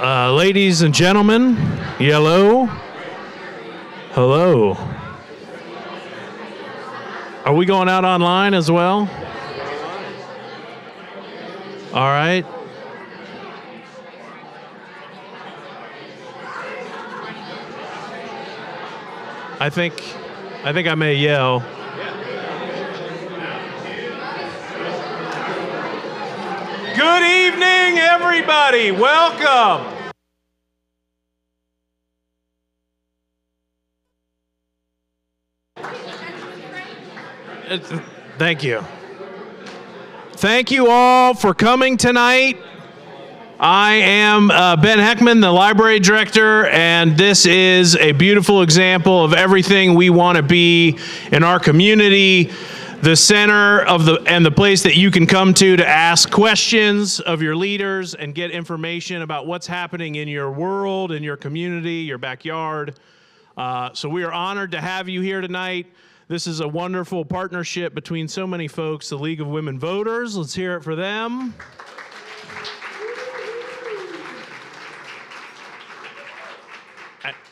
Ladies and gentlemen, yellow, hello. Are we going out online as well? All right. I think I may yell. Good evening, everybody. Welcome. Thank you. Thank you all for coming tonight. I am Ben Heckman, the library director, and this is a beautiful example of everything we want to be in our community. The center of the place that you can come to ask questions of your leaders and get information about what's happening in your world, in your community, your backyard. So we are honored to have you here tonight. This is a wonderful partnership between so many folks, the League of Women Voters. Let's hear it for them.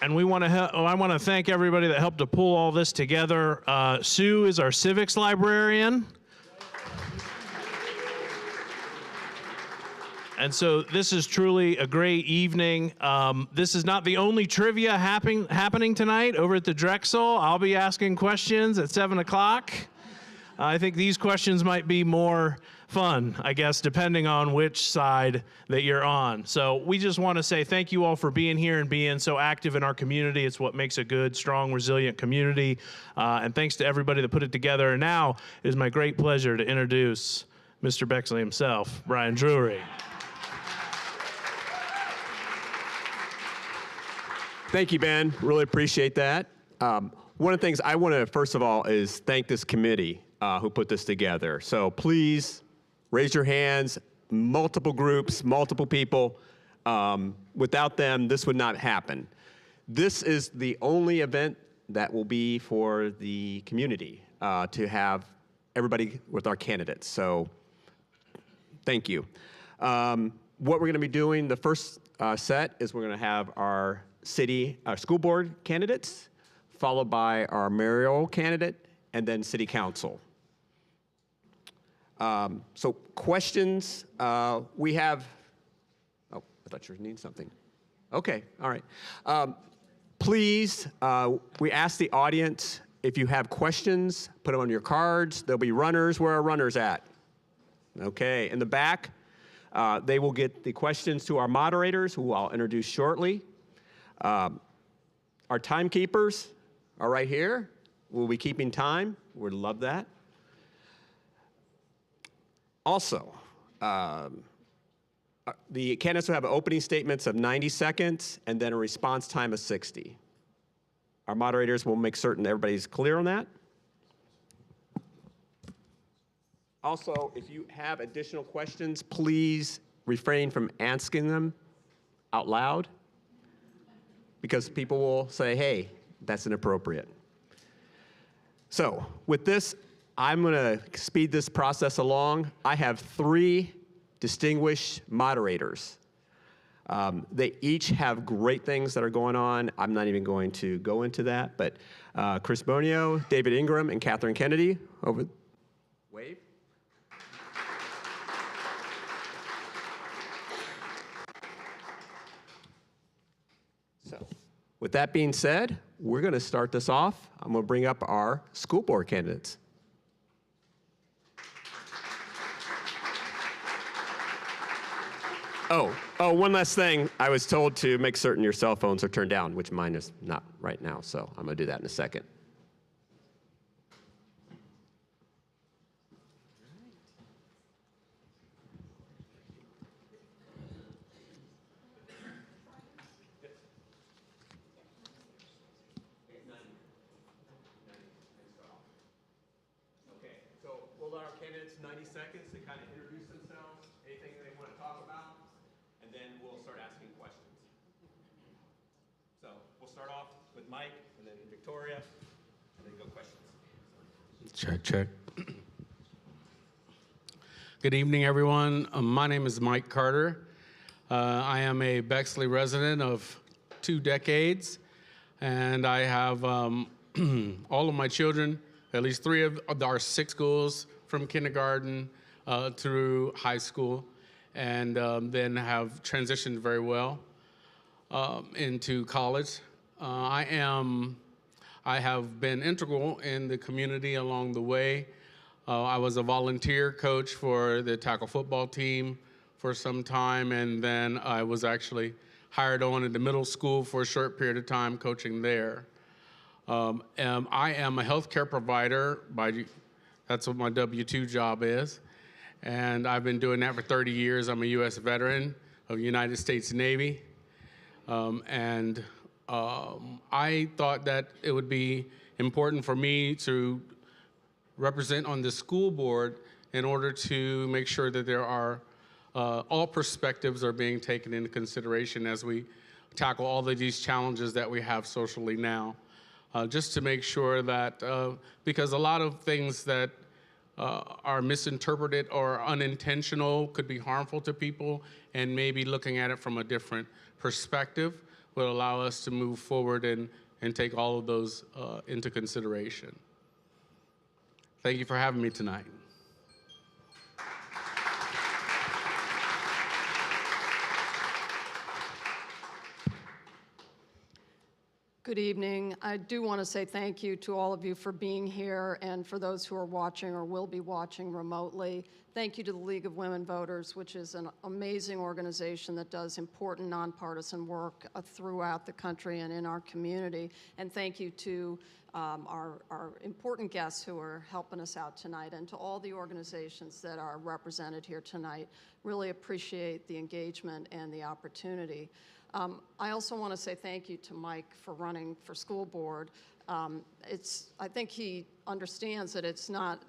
And I want to thank everybody that helped to pull all this together. Sue is our civics librarian. And so this is truly a great evening. This is not the only trivia happening tonight over at the Drexel. I'll be asking questions at 7 o'clock. I think these questions might be more fun, I guess, depending on which side that you're on. So we just want to say thank you all for being here and being so active in our community. It's what makes a good, strong, resilient community. And thanks to everybody that put it together. And now it is my great pleasure to introduce Mr. Bexley himself, Brian Drury. Thank you, Ben. Really appreciate that. One of the things I want to, first of all, is thank this committee who put this together. So please raise your hands, multiple groups, multiple people. Without them, this would not happen. This is the only event that will be for the community to have everybody with our candidates. So thank you. What we're going to be doing, the first set is we're going to have our school board candidates, followed by our mayoral candidate, and then city council. So questions, we have, oh, I thought you were needing something. Okay, all right. Please, we ask the audience, if you have questions, put them on your cards. There'll be runners. Where are runners at? Okay, in the back, they will get the questions to our moderators, who I'll introduce shortly. Our timekeepers are right here. We'll be keeping time. We'd love that. Also, the candidates will have opening statements of 90 seconds and then a response time of 60. Our moderators will make certain everybody's clear on that. Also, if you have additional questions, please refrain from asking them out loud, because people will say, hey, that's inappropriate. So with this, I'm going to speed this process along. I have 3 distinguished moderators. They each have great things that are going on. I'm not even going to go into that, but Chris Bonio, David Ingram, and Catherine Kennedy, wave. So with that being said, we're going to start this off. I'm going to bring up our school board candidates. Oh, one last thing. I was told to make certain your cell phones are turned down, which mine is not right now, so I'm going to do that in a second. Okay, so we'll allow our candidates 90 seconds to kind of introduce themselves, anything they want to talk about, and then we'll start asking questions. So we'll start off with Mike, and then Victoria, and then go questions. Check, check. Good evening, everyone. My name is Mike Carter. I am a Bexley resident of 2 decades, and I have all of my children, at least 3 of our 6 schools, from kindergarten through high school, and then have transitioned very well into college. I have been integral in the community along the way. I was a volunteer coach for the tackle football team for some time, and then I was actually hired on at the middle school for a short period of time coaching there. I am a healthcare provider. That's what my W-2 job is, and I've been doing that for 30 years. I'm a U.S. veteran of the United States Navy, and I thought that it would be important for me to represent on the school board in order to make sure that there are all perspectives are being taken into consideration as we tackle all of these challenges that we have socially now. Just to make sure that, because a lot of things that are misinterpreted or unintentional could be harmful to people, and maybe looking at it from a different perspective will allow us to move forward and take all of those into consideration. Thank you for having me tonight. Good evening. I do want to say thank you to all of you for being here, and for those who are watching or will be watching remotely. Thank you to the League of Women Voters, which is an amazing organization that does important nonpartisan work throughout the country and in our community. And thank you to our important guests who are helping us out tonight, and to all the organizations that are represented here tonight. Really appreciate the engagement and the opportunity. I also want to say thank you to Mike for running for school board. I think he understands that it's not,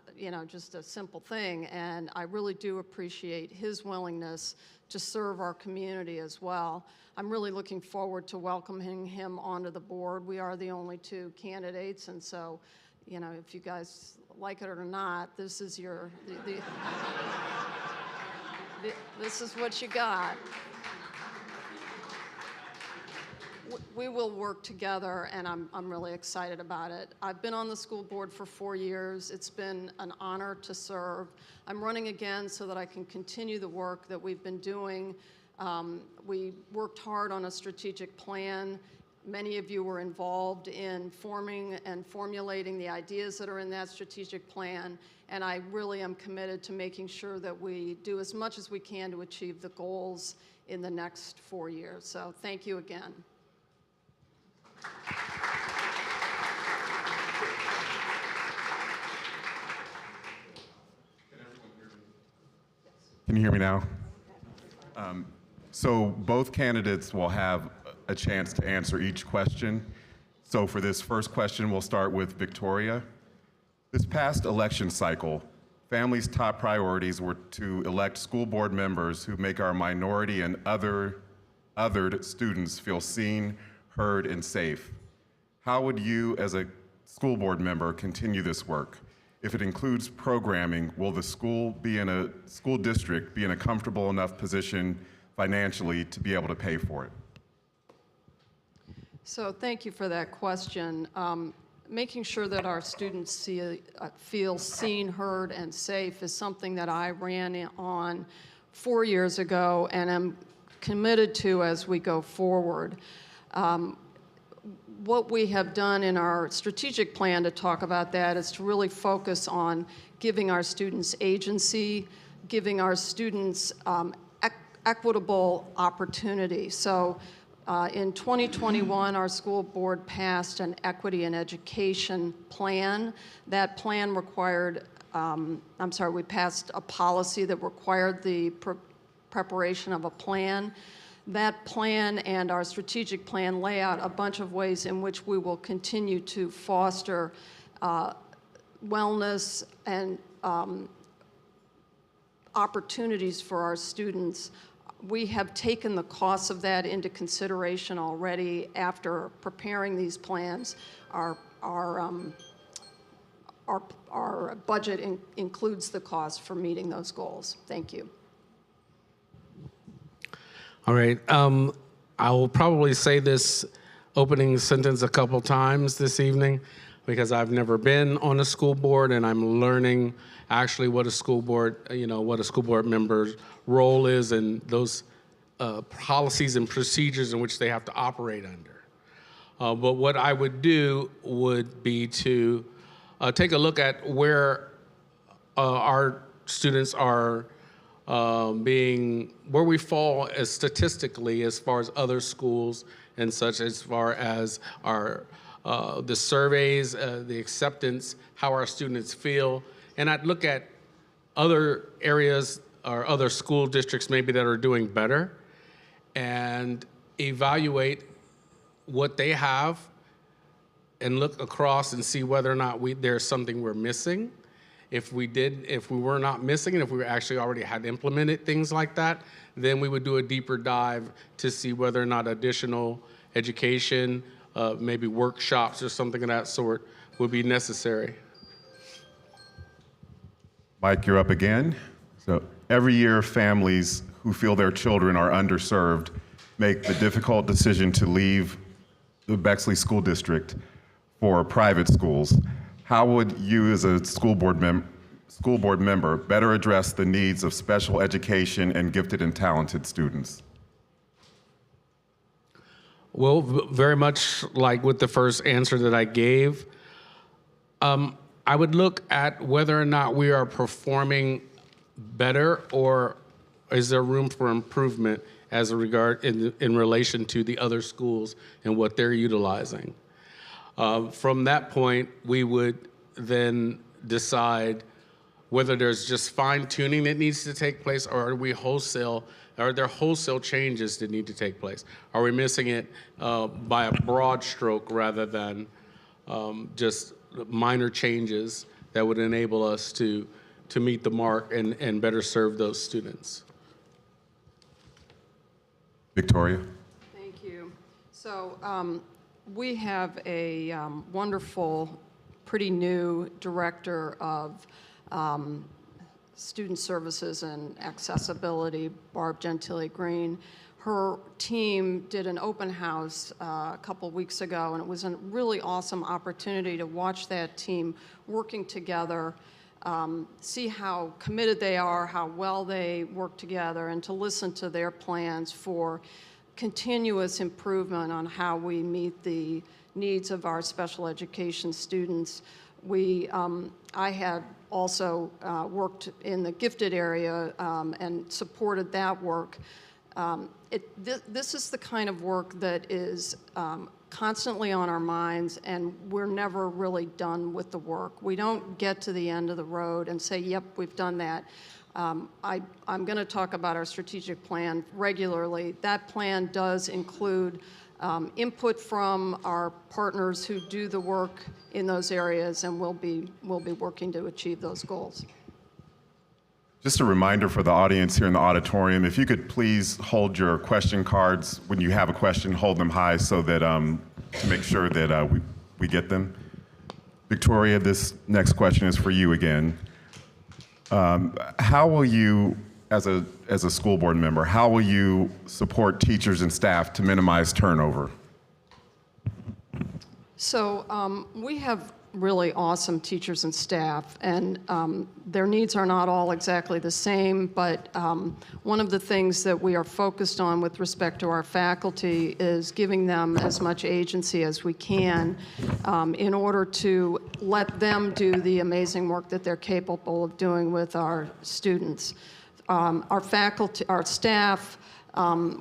just a simple thing, and I really do appreciate his willingness to serve our community as well. I'm really looking forward to welcoming him onto the board. We are the only 2 candidates, and so, if you guys like it or not, this is this is what you got. We will work together, and I'm really excited about it. I've been on the school board for 4 years. It's been an honor to serve. I'm running again so that I can continue the work that we've been doing. We worked hard on a strategic plan. Many of you were involved in forming and formulating the ideas that are in that strategic plan, and I really am committed to making sure that we do as much as we can to achieve the goals in the next 4 years. So thank you again. Can you hear me now? So both candidates will have a chance to answer each question. So for this first question, we'll start with Victoria. This past election cycle, families' top priorities were to elect school board members who make our minority and othered students feel seen, heard, and safe. How would you, as a school board member, continue this work? If it includes programming, will the school district be in a comfortable enough position financially to be able to pay for it? So thank you for that question. Making sure that our students feel seen, heard, and safe is something that I ran on 4 years ago and am committed to as we go forward. What we have done in our strategic plan to talk about that is to really focus on giving our students agency, giving our students equitable opportunity. So in 2021, our school board passed an equity in education plan. That plan required, we passed a policy that required the preparation of a plan. That plan and our strategic plan lay out a bunch of ways in which we will continue to foster wellness and opportunities for our students. We have taken the costs of that into consideration already after preparing these plans. Our budget includes the cost for meeting those goals. Thank you. All right. I will probably say this opening sentence a couple times this evening because I've never been on a school board and I'm learning actually what a school board, what a school board member's role is and those policies and procedures in which they have to operate under. But what I would do would be to take a look at where our students are where we fall as statistically as far as other schools and such, as far as our the surveys, the acceptance, how our students feel. And I'd look at other areas or other school districts maybe that are doing better and evaluate what they have and look across and see whether or not there's something we're missing. If we were not missing and if we actually already had implemented things like that, then we would do a deeper dive to see whether or not additional education, maybe workshops or something of that sort would be necessary. Mike, you're up again. So every year, families who feel their children are underserved make the difficult decision to leave the Bexley School District for private schools. How would you as a school board member better address the needs of special education and gifted and talented students? Well, very much like with the first answer that I gave, I would look at whether or not we are performing better or is there room for improvement as a regard in relation to the other schools and what they're utilizing. From that point, we would then decide whether there's just fine tuning that needs to take place or are there wholesale changes that need to take place? Are we missing it by a broad stroke rather than just minor changes that would enable us to meet the mark and better serve those students? Victoria? Thank you. So we have a wonderful, pretty new director of student services and accessibility, Barb Gentile Green. Her team did an open house a couple weeks ago, and it was a really awesome opportunity to watch that team working together, see how committed they are, how well they work together, and to listen to their plans for continuous improvement on how we meet the needs of our special education students. I had also worked in the gifted area and supported that work. This is the kind of work that is constantly on our minds, and we're never really done with the work. We don't get to the end of the road and say, yep, we've done that. I'm going to talk about our strategic plan regularly. That plan does include input from our partners who do the work in those areas, and we'll be working to achieve those goals. Just a reminder for the audience here in the auditorium, if you could please hold your question cards when you have a question, hold them high so that to make sure that we get them. Victoria, this next question is for you again. How will you, as a school board member, how will you support teachers and staff to minimize turnover? So we have really awesome teachers and staff, and their needs are not all exactly the same, but one of the things that we are focused on with respect to our faculty is giving them as much agency as we can in order to let them do the amazing work that they're capable of doing with our students. Our faculty, our staff,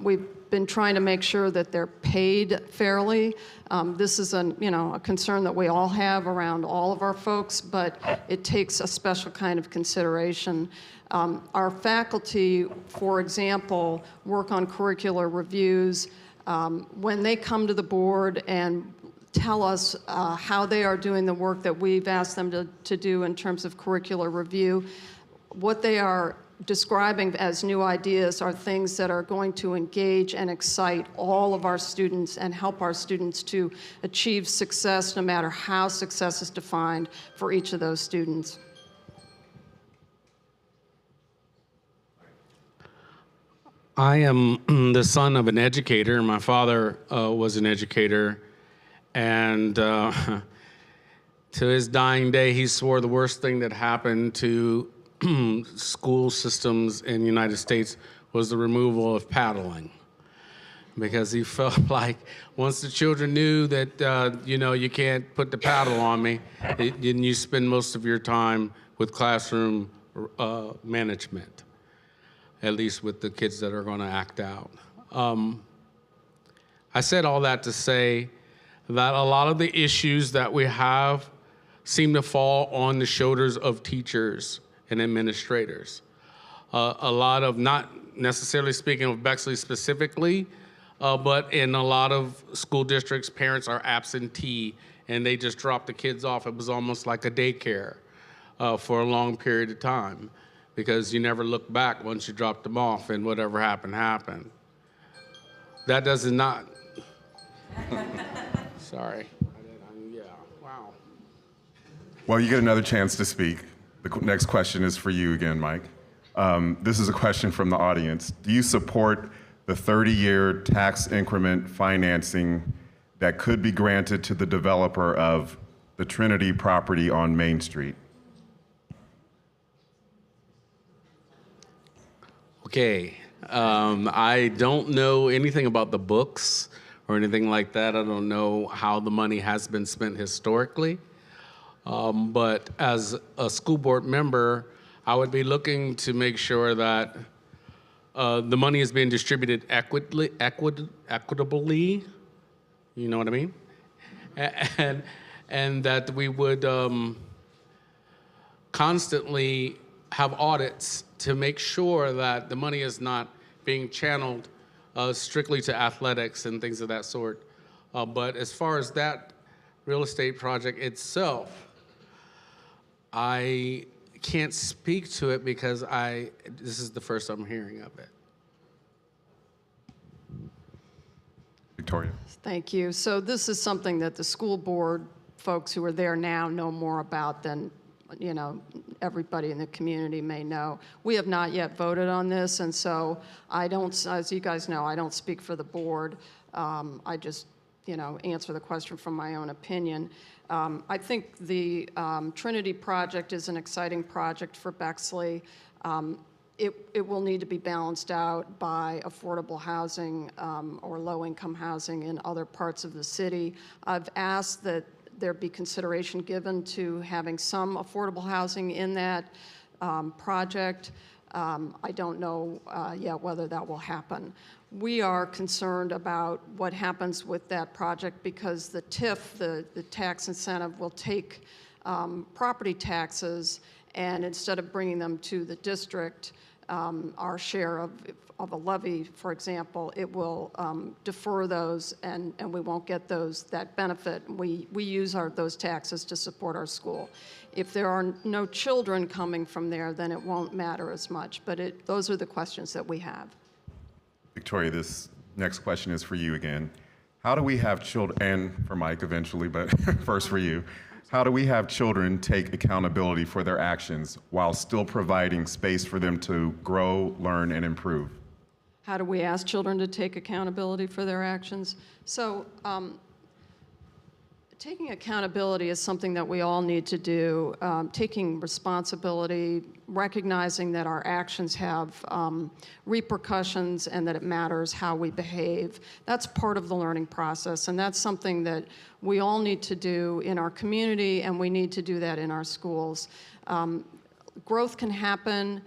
we've been trying to make sure that they're paid fairly. This is a concern that we all have around all of our folks, but it takes a special kind of consideration. Our faculty, for example, work on curricular reviews. When they come to the board and tell us how they are doing the work that we've asked them to do in terms of curricular review, what they are describing as new ideas are things that are going to engage and excite all of our students and help our students to achieve success, no matter how success is defined for each of those students. I am the son of an educator. My father was an educator, and to his dying day, he swore the worst thing that happened to school systems in the United States was the removal of paddling, because he felt like once the children knew that you can't put the paddle on me, then you spend most of your time with classroom management, at least with the kids that are going to act out. I said all that to say that a lot of the issues that we have seem to fall on the shoulders of teachers and administrators. A lot of, not necessarily speaking of Bexley specifically, but in a lot of school districts, parents are absentee and they just drop the kids off. It was almost like a daycare for a long period of time, because you never look back once you dropped them off, and whatever happened, happened. That does not, sorry. Yeah, wow. Well, you get another chance to speak. The next question is for you again, Mike. This is a question from the audience. Do you support the 30-year tax increment financing that could be granted to the developer of the Trinity property on Main Street? Okay, I don't know anything about the books or anything like that. I don't know how the money has been spent historically. But as a school board member, I would be looking to make sure that the money is being distributed equitably, you know what I mean? And that we would constantly have audits to make sure that the money is not being channeled strictly to athletics and things of that sort. But as far as that real estate project itself, I can't speak to it because this is the first I'm hearing of it. Victoria. Thank you. So this is something that the school board folks who are there now know more about than everybody in the community may know. We have not yet voted on this, and so I don't, as you guys know, I don't speak for the board. I just, answer the question from my own opinion. I think the Trinity project is an exciting project for Bexley. It will need to be balanced out by affordable housing or low-income housing in other parts of the city. I've asked that there be consideration given to having some affordable housing in that project. I don't know yet whether that will happen. We are concerned about what happens with that project because the TIF, the tax incentive, will take property taxes, and instead of bringing them to the district, our share of a levy, for example, it will defer those, and we won't get that benefit. We use those taxes to support our school. If there are no children coming from there, then it won't matter as much. But those are the questions that we have. Victoria, this next question is for you again. How do we have children, and for Mike eventually, but first for you, how do we have children take accountability for their actions while still providing space for them to grow, learn, and improve? How do we ask children to take accountability for their actions? So taking accountability is something that we all need to do. Taking responsibility, recognizing that our actions have repercussions and that it matters how we behave. That's part of the learning process, and that's something that we all need to do in our community, and we need to do that in our schools. Growth can happen.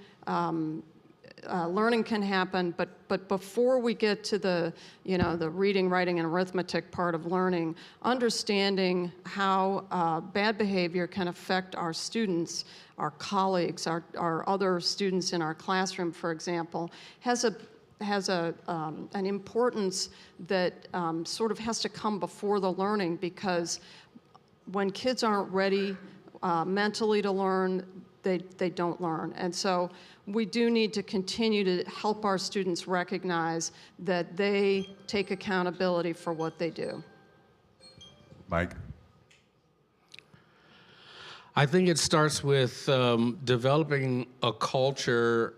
Learning can happen, but before we get to the reading, writing, and arithmetic part of learning, understanding how bad behavior can affect our students, our colleagues, our other students in our classroom, for example, has an importance that sort of has to come before the learning, because when kids aren't ready mentally to learn, they don't learn. And so we do need to continue to help our students recognize that they take accountability for what they do. Mike? I think it starts with developing a culture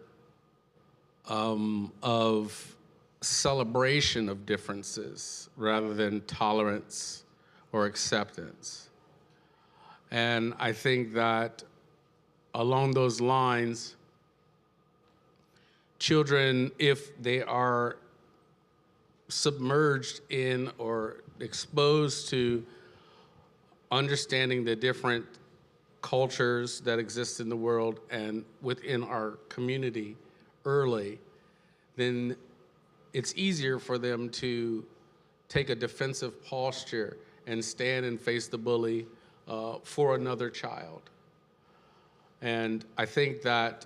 of celebration of differences rather than tolerance or acceptance. And I think that along those lines, children, if they are submerged in or exposed to understanding the different cultures that exist in the world and within our community early, then it's easier for them to take a defensive posture and stand and face the bully for another child. And I think that,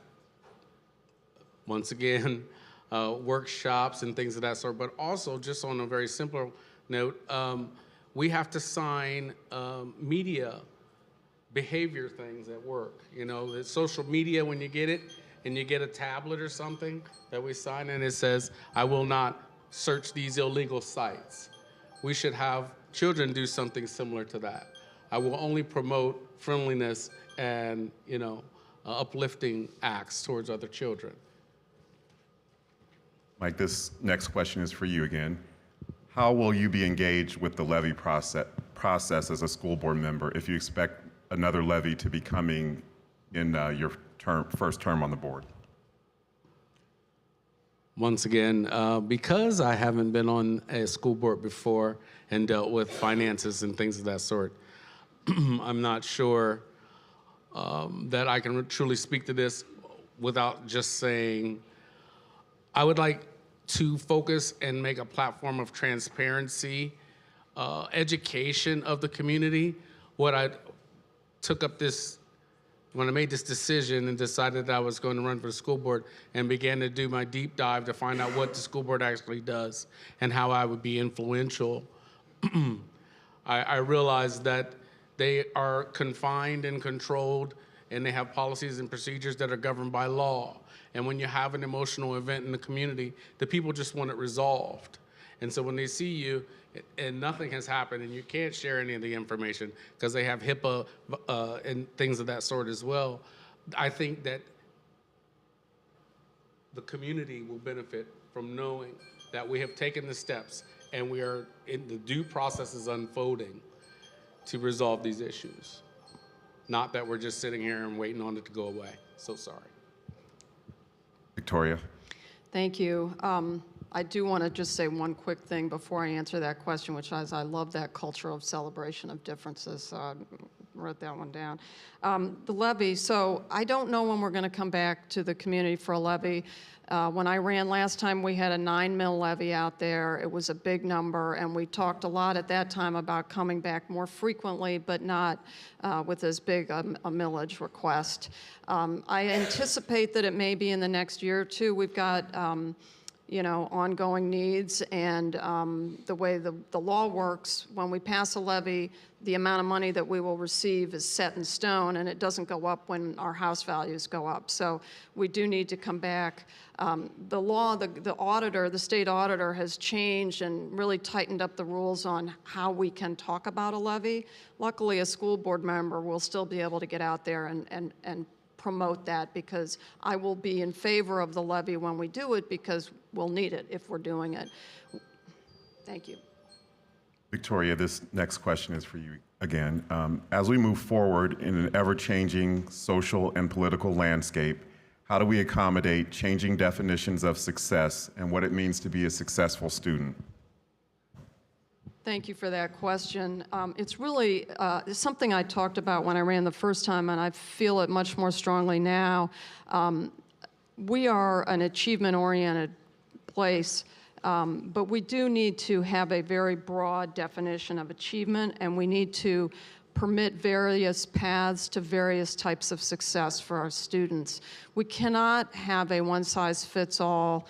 once again, workshops and things of that sort, but also just on a very simple note, we have to sign media behavior things at work. You know, the social media, when you get it, and you get a tablet or something that we sign, and it says, I will not search these illegal sites. We should have children do something similar to that. I will only promote friendliness and, you know, uplifting acts towards other children. Mike, this next question is for you again. How will you be engaged with the levy process as a school board member if you expect another levy to be coming in your first term on the board? Once again, because I haven't been on a school board before and dealt with finances and things of that sort, I'm not sure that I can truly speak to this without just saying, I would like to focus and make a platform of transparency, education of the community. What I took up this, when I made this decision and decided that I was going to run for the school board and began to do my deep dive to find out what the school board actually does and how I would be influential, I realized that they are confined and controlled, and they have policies and procedures that are governed by law. And when you have an emotional event in the community, the people just want it resolved. And so when they see you and nothing has happened and you can't share any of the information because they have HIPAA and things of that sort as well, I think that the community will benefit from knowing that we have taken the steps and we are in the due process is unfolding to resolve these issues. Not that we're just sitting here and waiting on it to go away. So sorry. Victoria. Thank you. I do want to just say one quick thing before I answer that question, which is I love that culture of celebration of differences, so I wrote that one down. The levy, so I don't know when we're going to come back to the community for a levy. When I ran last time, we had a 9 mil levy out there. It was a big number, and we talked a lot at that time about coming back more frequently, but not with as big a millage request. I anticipate that it may be in the next year or two. We've got you know, ongoing needs, and the way the law works, when we pass a levy, the amount of money that we will receive is set in stone, and it doesn't go up when our house values go up. So we do need to come back. The law, the auditor, the state auditor has changed and really tightened up the rules on how we can talk about a levy. Luckily, a school board member will still be able to get out there and promote that, because I will be in favor of the levy when we do it, because we'll need it if we're doing it. Thank you. Victoria, this next question is for you again. As we move forward in an ever-changing social and political landscape, how do we accommodate changing definitions of success and what it means to be a successful student? Thank you for that question. It's really it's something I talked about when I ran the first time, and I feel it much more strongly now. We are an achievement-oriented place, but we do need to have a very broad definition of achievement, and we need to permit various paths to various types of success for our students. We cannot have a one-size-fits-all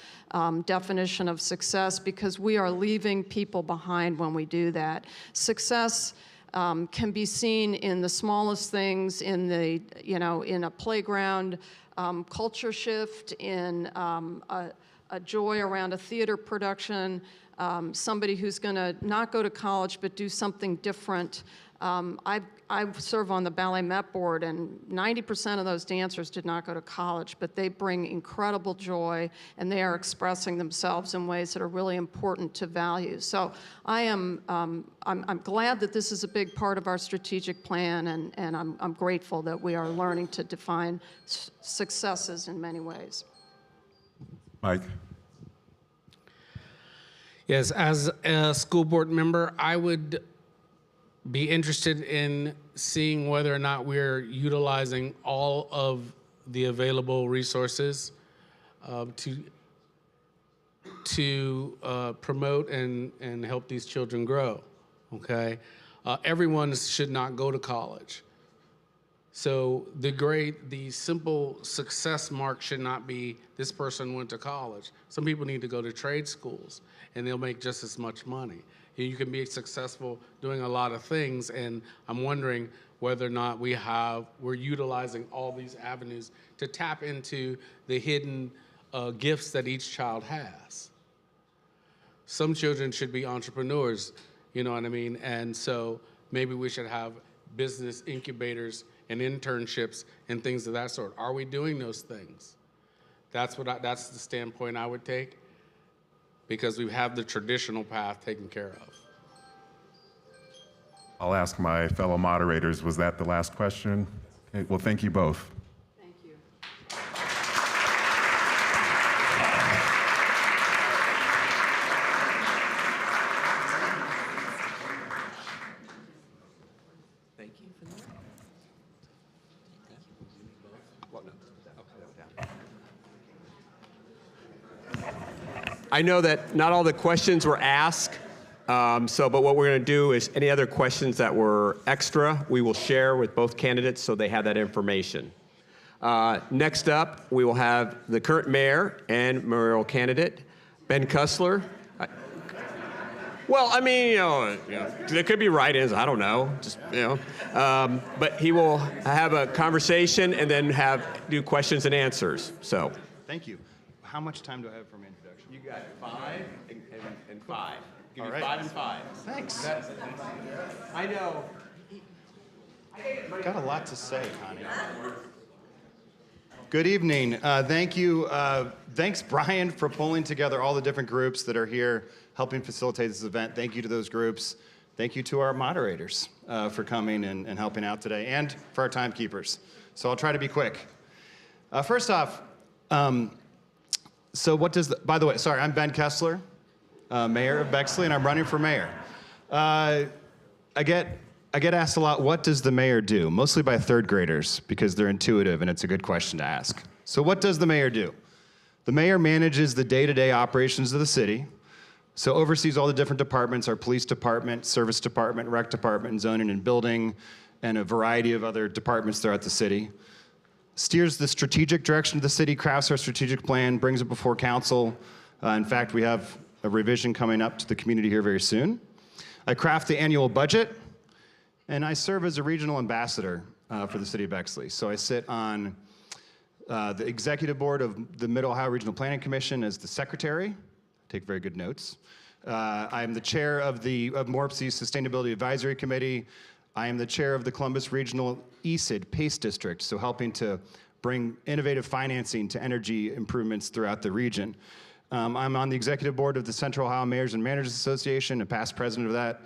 definition of success, because we are leaving people behind when we do that. Success can be seen in the smallest things, in the, you know, in a playground culture shift, in a joy around a theater production, somebody who's going to not go to college but do something different. I serve on the Ballet Met Board, and 90% of those dancers did not go to college, but they bring incredible joy, and they are expressing themselves in ways that are really important to values. So I'm glad that this is a big part of our strategic plan, and I'm grateful that we are learning to define successes in many ways. Mike? Yes, as a school board member, I would be interested in seeing whether or not we're utilizing all of the available resources to promote and help these children grow, okay? Everyone should not go to college. So the simple success mark should not be this person went to college. Some people need to go to trade schools and they'll make just as much money. You can be successful doing a lot of things, and I'm wondering whether or not we're utilizing all these avenues to tap into the hidden gifts that each child has. Some children should be entrepreneurs, you know what I mean? And so maybe we should have business incubators and internships and things of that sort. Are we doing those things? That's the standpoint I would take, because we have the traditional path taken care of. I'll ask my fellow moderators, was that the last question? Okay, well, thank you both. Thank you. Thank you. I know that not all the questions were asked, but what we're going to do is any other questions that were extra, we will share with both candidates so they have that information. Next up, we will have the current mayor and mayoral candidate, Ben Kessler. Well, I mean, there could be write-ins, I don't know, but he will have a conversation and then do questions and answers, so. Thank you. How much time do I have for my introduction? You got 5 and 5. Give All you right. 5 and 5. Thanks. I know. Got a lot to say, Connie. Good evening. Thank you. Thanks, Brian, for pulling together all the different groups that are here helping facilitate this event. Thank you to those groups. Thank you to our moderators for coming and helping out today, and for our timekeepers. So I'll try to be quick. First off, so what does by the way, sorry, I'm Ben Kessler, mayor of Bexley, and I'm running for mayor. I get asked a lot, what does the mayor do? Mostly by third graders, because they're intuitive and it's a good question to ask. So what does the mayor do? The mayor manages the day-to-day operations of the city, so oversees all the different departments, our police department, service department, rec department, zoning and building, and a variety of other departments throughout the city. Steers the strategic direction of the city, crafts our strategic plan, brings it before council. In fact, we have a revision coming up to the community here very soon. I craft the annual budget, and I serve as a regional ambassador for the city of Bexley. So I sit on the executive board of the Mid-Ohio Regional Planning Commission as the secretary. Take very good notes. I am the chair of MORPC's Sustainability Advisory Committee. I am the chair of the Columbus Regional ESID PACE District, so helping to bring innovative financing to energy improvements throughout the region. I'm on the executive board of the Central Ohio Mayors and Managers Association, a past president of that,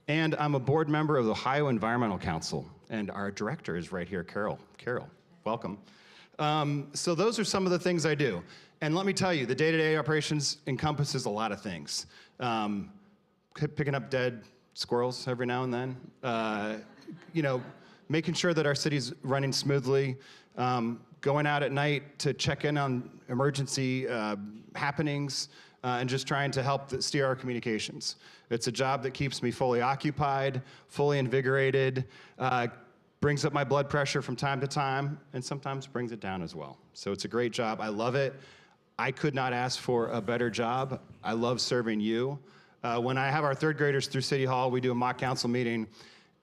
and I'm a board member of the Ohio Environmental Council, and our director is right here, Carol. Carol, welcome. So those are some of the things I do. And let me tell you, the day-to-day operations encompasses a lot of things. Picking up dead squirrels every now and then, making sure that our city's running smoothly, going out at night to check in on emergency happenings, and just trying to help steer our communications. It's a job that keeps me fully occupied, fully invigorated, brings up my blood pressure from time to time, and sometimes brings it down as well. So it's a great job. I love it. I could not ask for a better job. I love serving you. When I have our third graders through City Hall, we do a mock council meeting,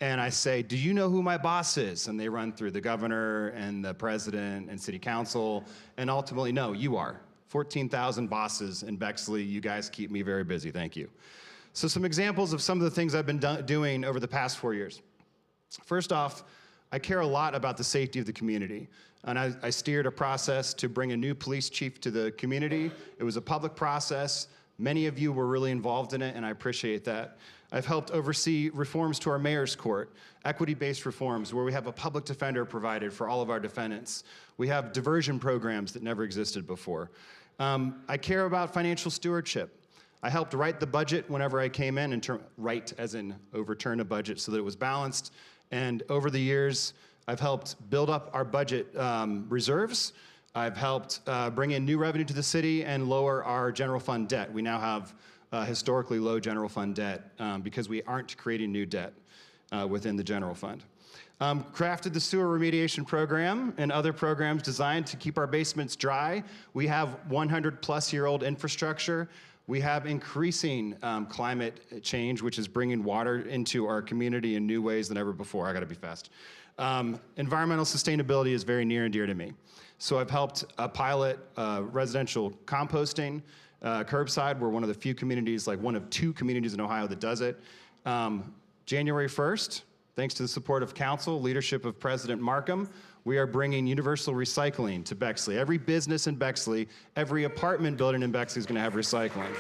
and I say, do you know who my boss is? And they run through the governor and the president and city council, and ultimately, no, you are. 14,000 bosses in Bexley. You guys keep me very busy. Thank you. So some examples of some of the things I've been doing over the past 4 years. First off, I care a lot about the safety of the community. And I steered a process to bring a new police chief to the community. It was a public process. Many of you were really involved in it, and I appreciate that. I've helped oversee reforms to our mayor's court, equity-based reforms where we have a public defender provided for all of our defendants. We have diversion programs that never existed before. I care about financial stewardship. I helped write the budget whenever I came in, write as in overturn a budget so that it was balanced. And over the years, I've helped build up our budget reserves. I've helped bring in new revenue to the city and lower our general fund debt. We now have historically low general fund debt because we aren't creating new debt within the general fund. Crafted the sewer remediation program and other programs designed to keep our basements dry. We have 100-plus-year-old infrastructure. We have increasing climate change, which is bringing water into our community in new ways than ever before. I gotta be fast. Environmental sustainability is very near and dear to me. So I've helped pilot residential composting, curbside. We're one of the few communities, like one of 2 communities in Ohio that does it. January 1st, thanks to the support of council, leadership of President Markham, we are bringing universal recycling to Bexley. Every business in Bexley, every apartment building in Bexley is going to have recycling.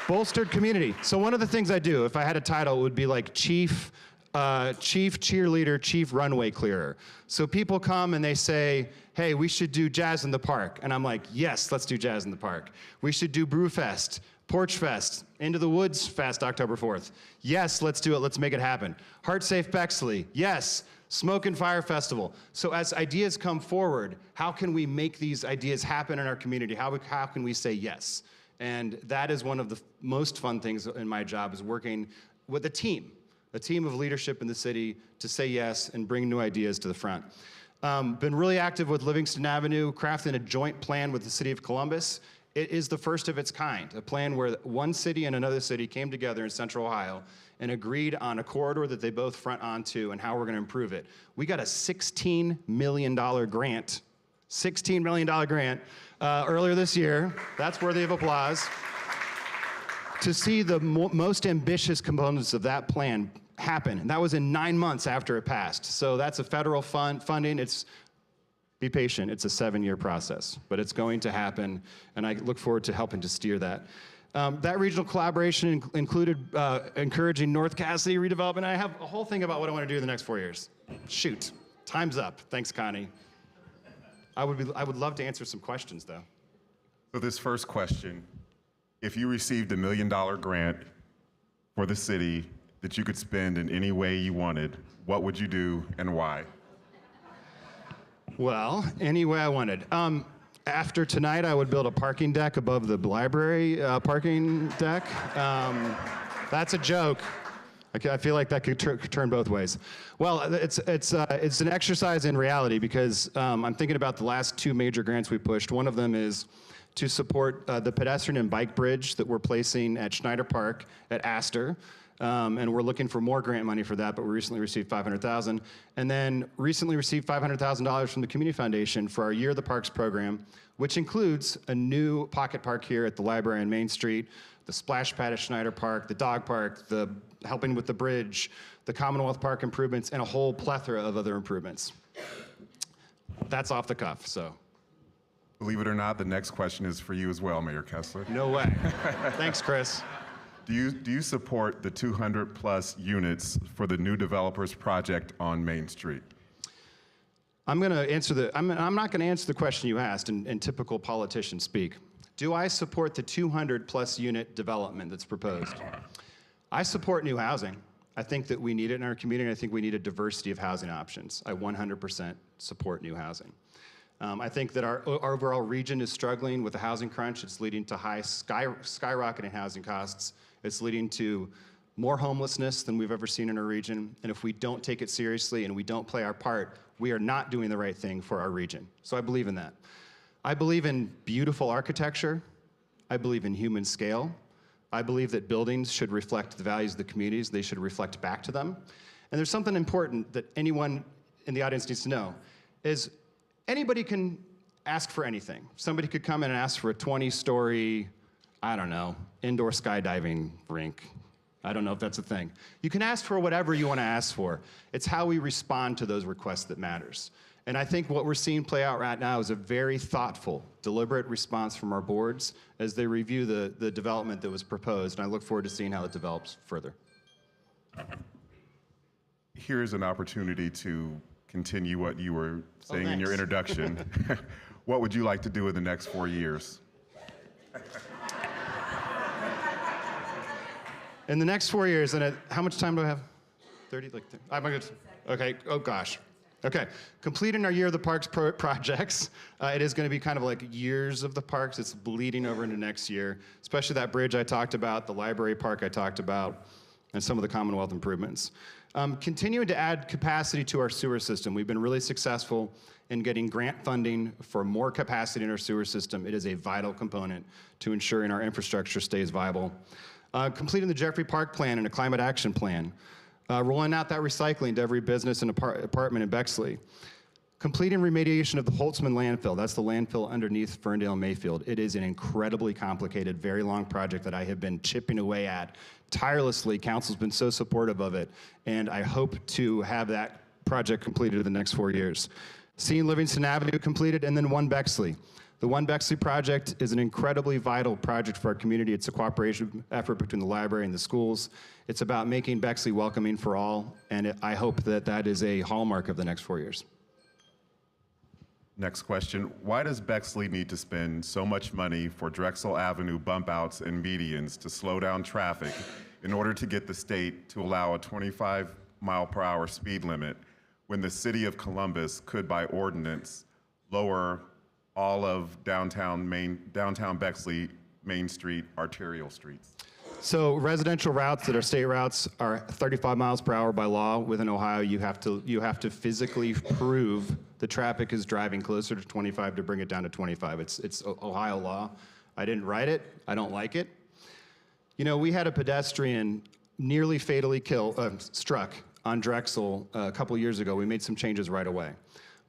Bolstered community. So one of the things I do, if I had a title, it would be like chief cheerleader, chief runway clearer. So people come and they say, hey, we should do Jazz in the Park. And I'm like, yes, let's do Jazz in the Park. We should do Brewfest, Porch Fest, Into the Woods Fest, October 4th. Yes, let's do it. Let's make it happen. Heart Safe Bexley. Yes. Smoke and Fire Festival. So as ideas come forward, how can we make these ideas happen in our community? How can we say yes? And that is one of the most fun things in my job, is working with a team of leadership in the city to say yes and bring new ideas to the front. Been really active with Livingston Avenue, crafting a joint plan with the city of Columbus. It is the first of its kind, a plan where one city and another city came together in Central Ohio and agreed on a corridor that they both front onto and how we're gonna improve it. We got a $16 million grant, $16 million grant earlier this year. That's worthy of applause. To see the most ambitious components of that plan happen, and that was in 9 months after it passed. So that's a federal funding. Be patient, it's a 7-year process, but it's going to happen, and I look forward to helping to steer that. That regional collaboration included encouraging North Cassidy redevelopment. I have a whole thing about what I want to do in the next 4 years. Shoot, time's up. Thanks, Connie. I would love to answer some questions, though. So this first question, if you received $1 million grant for the city that you could spend in any way you wanted, what would you do and why? Well, any way I wanted. After tonight, I would build a parking deck above the library parking deck. That's a joke. I feel like that could turn both ways. Well, it's an exercise in reality because I'm thinking about the last 2 major grants we pushed. One of them is to support the pedestrian and bike bridge that we're placing at Schneider Park at Astor. And we're looking for more grant money for that, but we recently received $500,000. And then recently received $500,000 from the Community Foundation for our Year of the Parks program, which includes a new pocket park here at the library on Main Street, the splash pad at Schneider Park, the dog park, the helping with the bridge, the Commonwealth Park improvements, and a whole plethora of other improvements. That's off the cuff, so. Believe it or not, the next question is for you as well, Mayor Kessler. No way. Thanks, Chris. Do you support the 200+ units for the new developers project on Main Street? I'm not going to answer the question you asked in typical politician speak. Do I support the 200+ unit development that's proposed? I support new housing. I think that we need it in our community, and I think we need a diversity of housing options. I 100% support new housing. I think that our overall region is struggling with the housing crunch. It's leading to high skyrocketing housing costs. It's leading to more homelessness than we've ever seen in our region. And if we don't take it seriously and we don't play our part, we are not doing the right thing for our region. So I believe in that. I believe in beautiful architecture. I believe in human scale. I believe that buildings should reflect the values of the communities. They should reflect back to them. And there's something important that anyone in the audience needs to know, is anybody can ask for anything. Somebody could come in and ask for a 20-story, I don't know, indoor skydiving rink. I don't know if that's a thing. You can ask for whatever you want to ask for. It's how we respond to those requests that matters. And I think what we're seeing play out right now is a very thoughtful, deliberate response from our boards as they review the development that was proposed, and I look forward to seeing how it develops further. Here's an opportunity to continue what you were saying in your thanks. introduction. What would you like to do in the next 4 years? In the next 4 years, and how much time do I have? 30? Okay, oh gosh. Okay, completing our Year of the Parks projects. It is going to be kind of like years of the parks. It's bleeding over into next year, especially that bridge I talked about, the library park I talked about, and some of the Commonwealth improvements. Continuing to add capacity to our sewer system. We've been really successful in getting grant funding for more capacity in our sewer system. It is a vital component to ensuring our infrastructure stays viable. Completing the Jeffrey Park plan and a climate action plan. Rolling out that recycling to every business and apartment in Bexley. Completing remediation of the Holtzman landfill. That's the landfill underneath Ferndale and Mayfield. It is an incredibly complicated, very long project that I have been chipping away at tirelessly. Council's been so supportive of it, and I hope to have that project completed in the next 4 years. Seeing Livingston Avenue completed, and then One Bexley. The One Bexley project is an incredibly vital project for our community. It's a cooperation effort between the library and the schools. It's about making Bexley welcoming for all, and I hope that that is a hallmark of the next 4 years. Next question. Why does Bexley need to spend so much money for Drexel Avenue bump outs and medians to slow down traffic in order to get the state to allow a 25-mile-per-hour speed limit when the city of Columbus could, by ordinance, lower all of downtown Bexley Main Street arterial streets? So residential routes that are state routes are 35 miles per hour by law. Within Ohio, you have to physically prove the traffic is driving closer to 25 to bring it down to 25. It's Ohio law. I didn't write it. I don't like it. You know, we had a pedestrian nearly fatally struck on Drexel a couple years ago. We made some changes right away.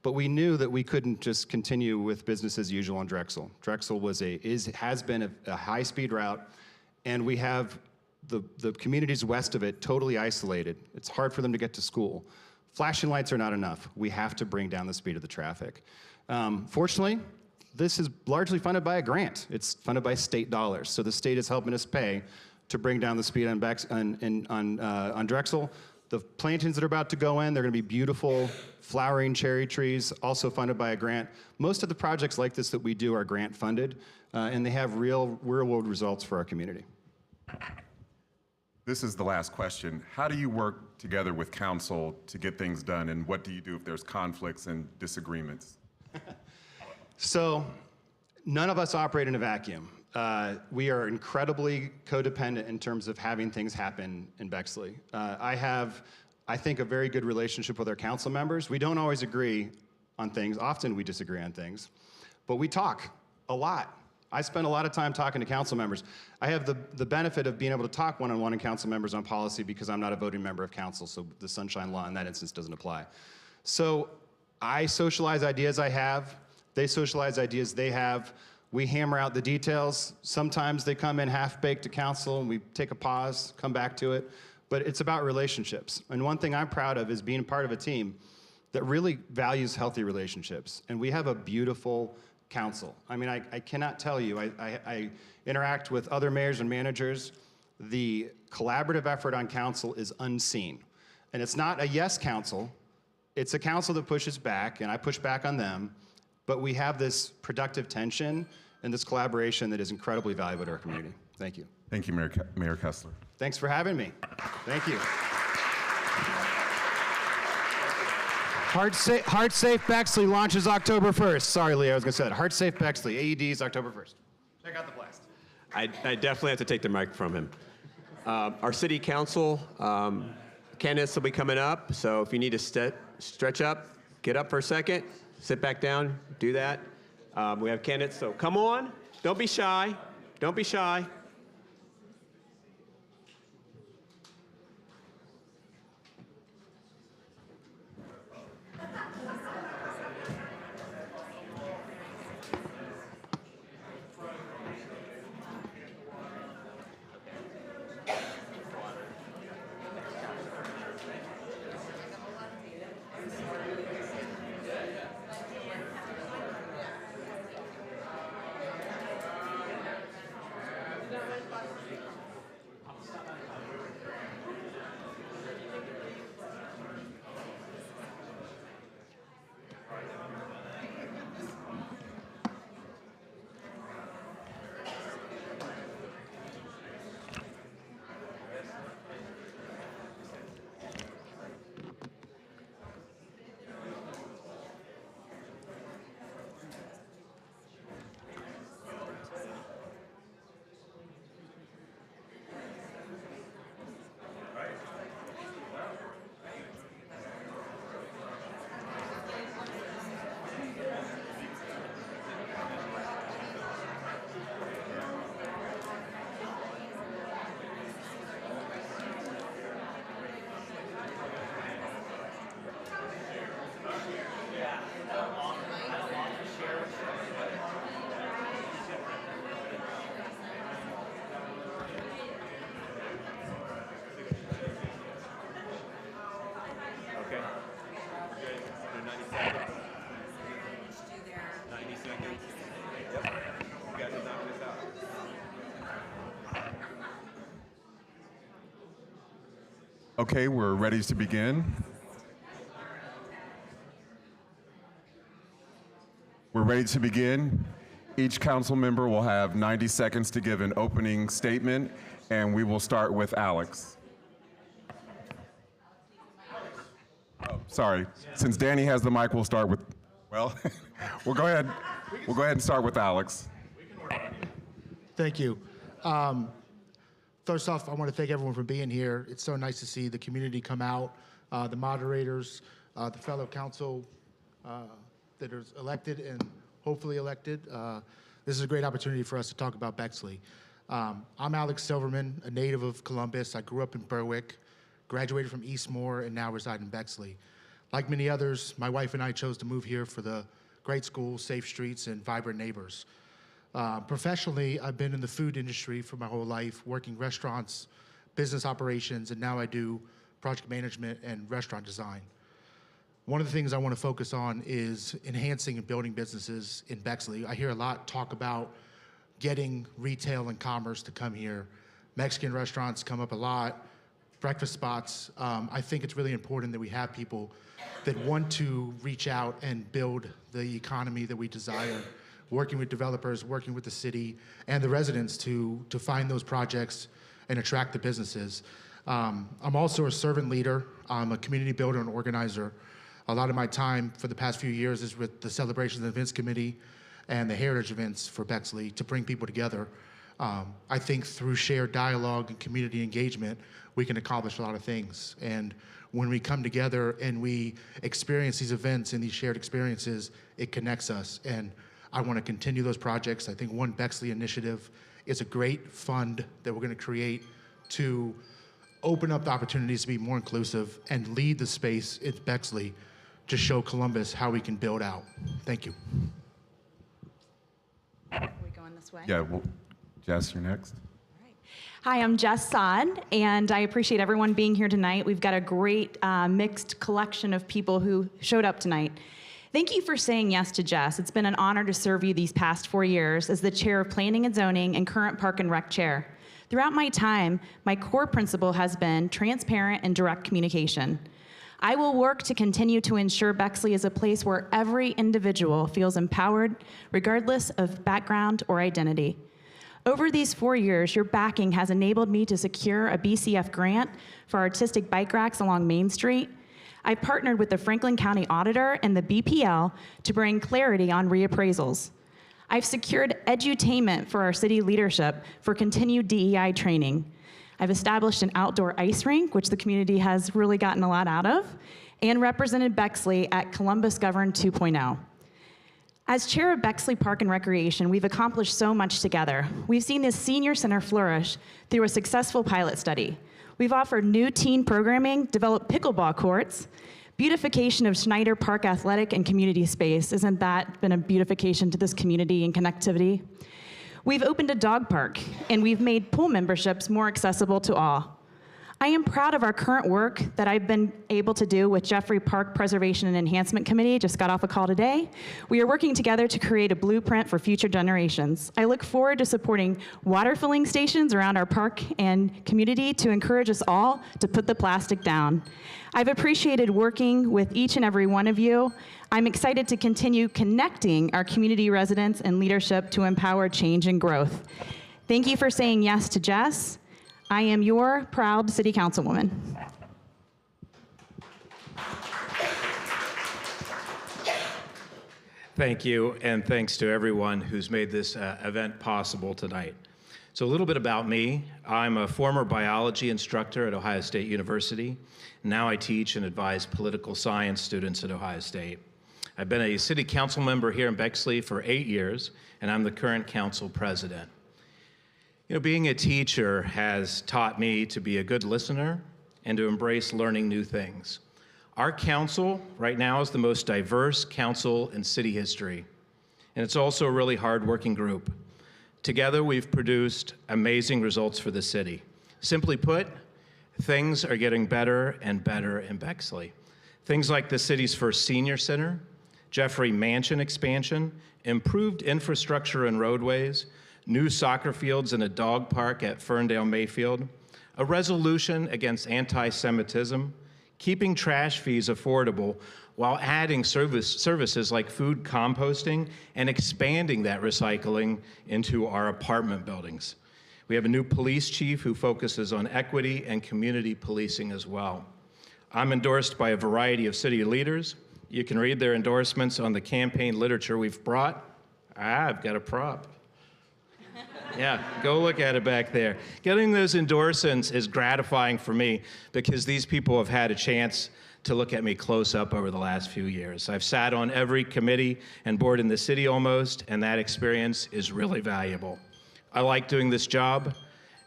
But we knew that we couldn't just continue with business as usual on Drexel. Drexel has been a high-speed route, and we have the communities west of it totally isolated. It's hard for them to get to school. Flashing lights are not enough. We have to bring down the speed of the traffic. Fortunately, this is largely funded by a grant. It's funded by state dollars. So the state is helping us pay to bring down the speed on Drexel. The plantings that are about to go in, they're going to be beautiful, flowering cherry trees, also funded by a grant. Most of the projects like this that we do are grant funded, and they have real-world results for our community. This is the last question. How do you work together with council to get things done, and what do you do if there's conflicts and disagreements? So none of us operate in a vacuum. We are incredibly codependent in terms of having things happen in Bexley. I have, I think, a very good relationship with our council members. We don't always agree on things. Often we disagree on things, but we talk a lot. I spend a lot of time talking to council members. I have the benefit of being able to talk one-on-one with council members on policy because I'm not a voting member of council, so the Sunshine Law in that instance doesn't apply. So I socialize ideas I have. They socialize ideas they have. We hammer out the details. Sometimes they come in half-baked to council and we take a pause, come back to it. But it's about relationships. And one thing I'm proud of is being part of a team that really values healthy relationships. And we have a beautiful council. I mean, I cannot tell you, I interact with other mayors and managers. The collaborative effort on council is unseen. And it's not a yes council. It's a council that pushes back, and I push back on them. But we have this productive tension and this collaboration that is incredibly valuable to our community. Thank you. Thank you, Mayor Kessler. Thanks for having me. Thank you. Heart Safe Bexley launches October 1st. Sorry, Leah, I was going to say that. Heart Safe Bexley, AEDs October 1st. Check out the blast. I definitely have to take the mic from him. Our city council candidates will be coming up, so if you need to stretch up, get up for a second, sit back down, do that. We have candidates, so come on. Don't be shy. Don't be shy. Okay, we're ready to begin. We're ready to begin. Each council member will have 90 seconds to give an opening statement, and we will start with Alex. Oh, sorry, since Danny has the mic, we'll start with, well, we'll go ahead and start with Alex. Thank you. First off, I want to thank everyone for being here. It's so nice to see the community come out, the moderators, the fellow council that are elected and hopefully elected. This is a great opportunity for us to talk about Bexley. I'm Alex Silverman, a native of Columbus. I grew up in Berwick, graduated from Eastmoor, and now reside in Bexley. Like many others, my wife and I chose to move here for the great schools, safe streets, and vibrant neighbors. Professionally, I've been in the food industry for my whole life, working restaurants, business operations, and now I do project management and restaurant design. One of the things I want to focus on is enhancing and building businesses in Bexley. I hear a lot talk about getting retail and commerce to come here. Mexican restaurants come up a lot, breakfast spots. I think it's really important that we have people that want to reach out and build the economy that we desire, working with developers, working with the city and the residents to find those projects and attract the businesses. I'm also a servant leader. I'm a community builder and organizer. A lot of my time for the past few years is with the Celebrations and Events Committee and the Heritage Events for Bexley to bring people together. I think through shared dialogue and community engagement, we can accomplish a lot of things. And when we come together and we experience these events and these shared experiences, it connects us. And I want to continue those projects. I think One Bexley Initiative is a great fund that we're going to create to open up the opportunities to be more inclusive and lead the space in Bexley to show Columbus how we can build out. Thank you. Are we going this way? Yeah, well, Jess, you're next. Hi, I'm Jess Sod, and I appreciate everyone being here tonight. We've got a great mixed collection of people who showed up tonight. Thank you for saying yes to Jess. It's been an honor to serve you these past 4 years as the chair of Planning and Zoning and current Park and Rec chair. Throughout my time, my core principle has been transparent and direct communication. I will work to continue to ensure Bexley is a place where every individual feels empowered, regardless of background or identity. Over these 4 years, your backing has enabled me to secure a BCF grant for artistic bike racks along Main Street. I partnered with the Franklin County Auditor and the BPL to bring clarity on reappraisals. I've secured edutainment for our city leadership for continued DEI training. I've established an outdoor ice rink, which the community has really gotten a lot out of, and represented Bexley at Columbus Govern 2.0. As chair of Bexley Park and Recreation, we've accomplished so much together. We've seen this senior center flourish through a successful pilot study. We've offered new teen programming, developed pickleball courts, beautification of Schneider Park athletic and community space. Isn't that been a beautification to this community and connectivity? We've opened a dog park, and we've made pool memberships more accessible to all. I am proud of our current work that I've been able to do with Jeffrey Park Preservation and Enhancement Committee, just got off a call today. We are working together to create a blueprint for future generations. I look forward to supporting water filling stations around our park and community to encourage us all to put the plastic down. I've appreciated working with each and every one of you. I'm excited to continue connecting our community residents and leadership to empower change and growth. Thank you for saying yes to Jess. I am your proud city councilwoman. Thank you, and thanks to everyone who's made this event possible tonight. So a little bit about me. I'm a former biology instructor at Ohio State University. Now I teach and advise political science students at Ohio State. I've been a city council member here in Bexley for 8 years, and I'm the current council president. You know, being a teacher has taught me to be a good listener and to embrace learning new things. Our council right now is the most diverse council in city history, and it's also a really hard-working group. Together, we've produced amazing results for the city. Simply put, things are getting better and better in Bexley. Things like the city's first senior center, Jeffrey Mansion expansion, improved infrastructure and roadways, new soccer fields and a dog park at Ferndale Mayfield, a resolution against anti-Semitism, keeping trash fees affordable while adding services like food composting and expanding that recycling into our apartment buildings. We have a new police chief who focuses on equity and community policing as well. I'm endorsed by a variety of city leaders. You can read their endorsements on the campaign literature we've brought. I've got a prop. Yeah, go look at it back there. Getting those endorsements is gratifying for me because these people have had a chance to look at me close up over the last few years. I've sat on every committee and board in the city almost, and that experience is really valuable. I like doing this job,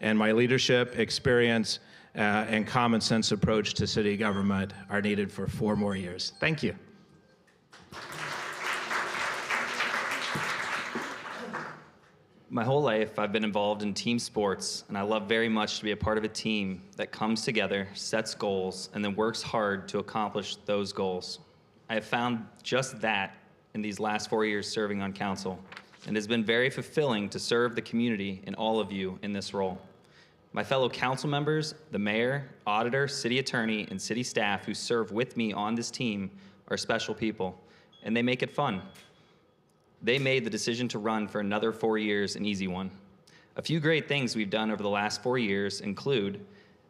and my leadership, experience, and common sense approach to city government are needed for 4 more years. Thank you. My whole life, I've been involved in team sports, and I love very much to be a part of a team that comes together, sets goals, and then works hard to accomplish those goals. I have found just that in these last 4 years serving on council, and it has been very fulfilling to serve the community and all of you in this role. My fellow council members, the mayor, auditor, city attorney, and city staff who serve with me on this team are special people, and they make it fun. They made the decision to run for another 4 years an easy one. A few great things we've done over the last 4 years include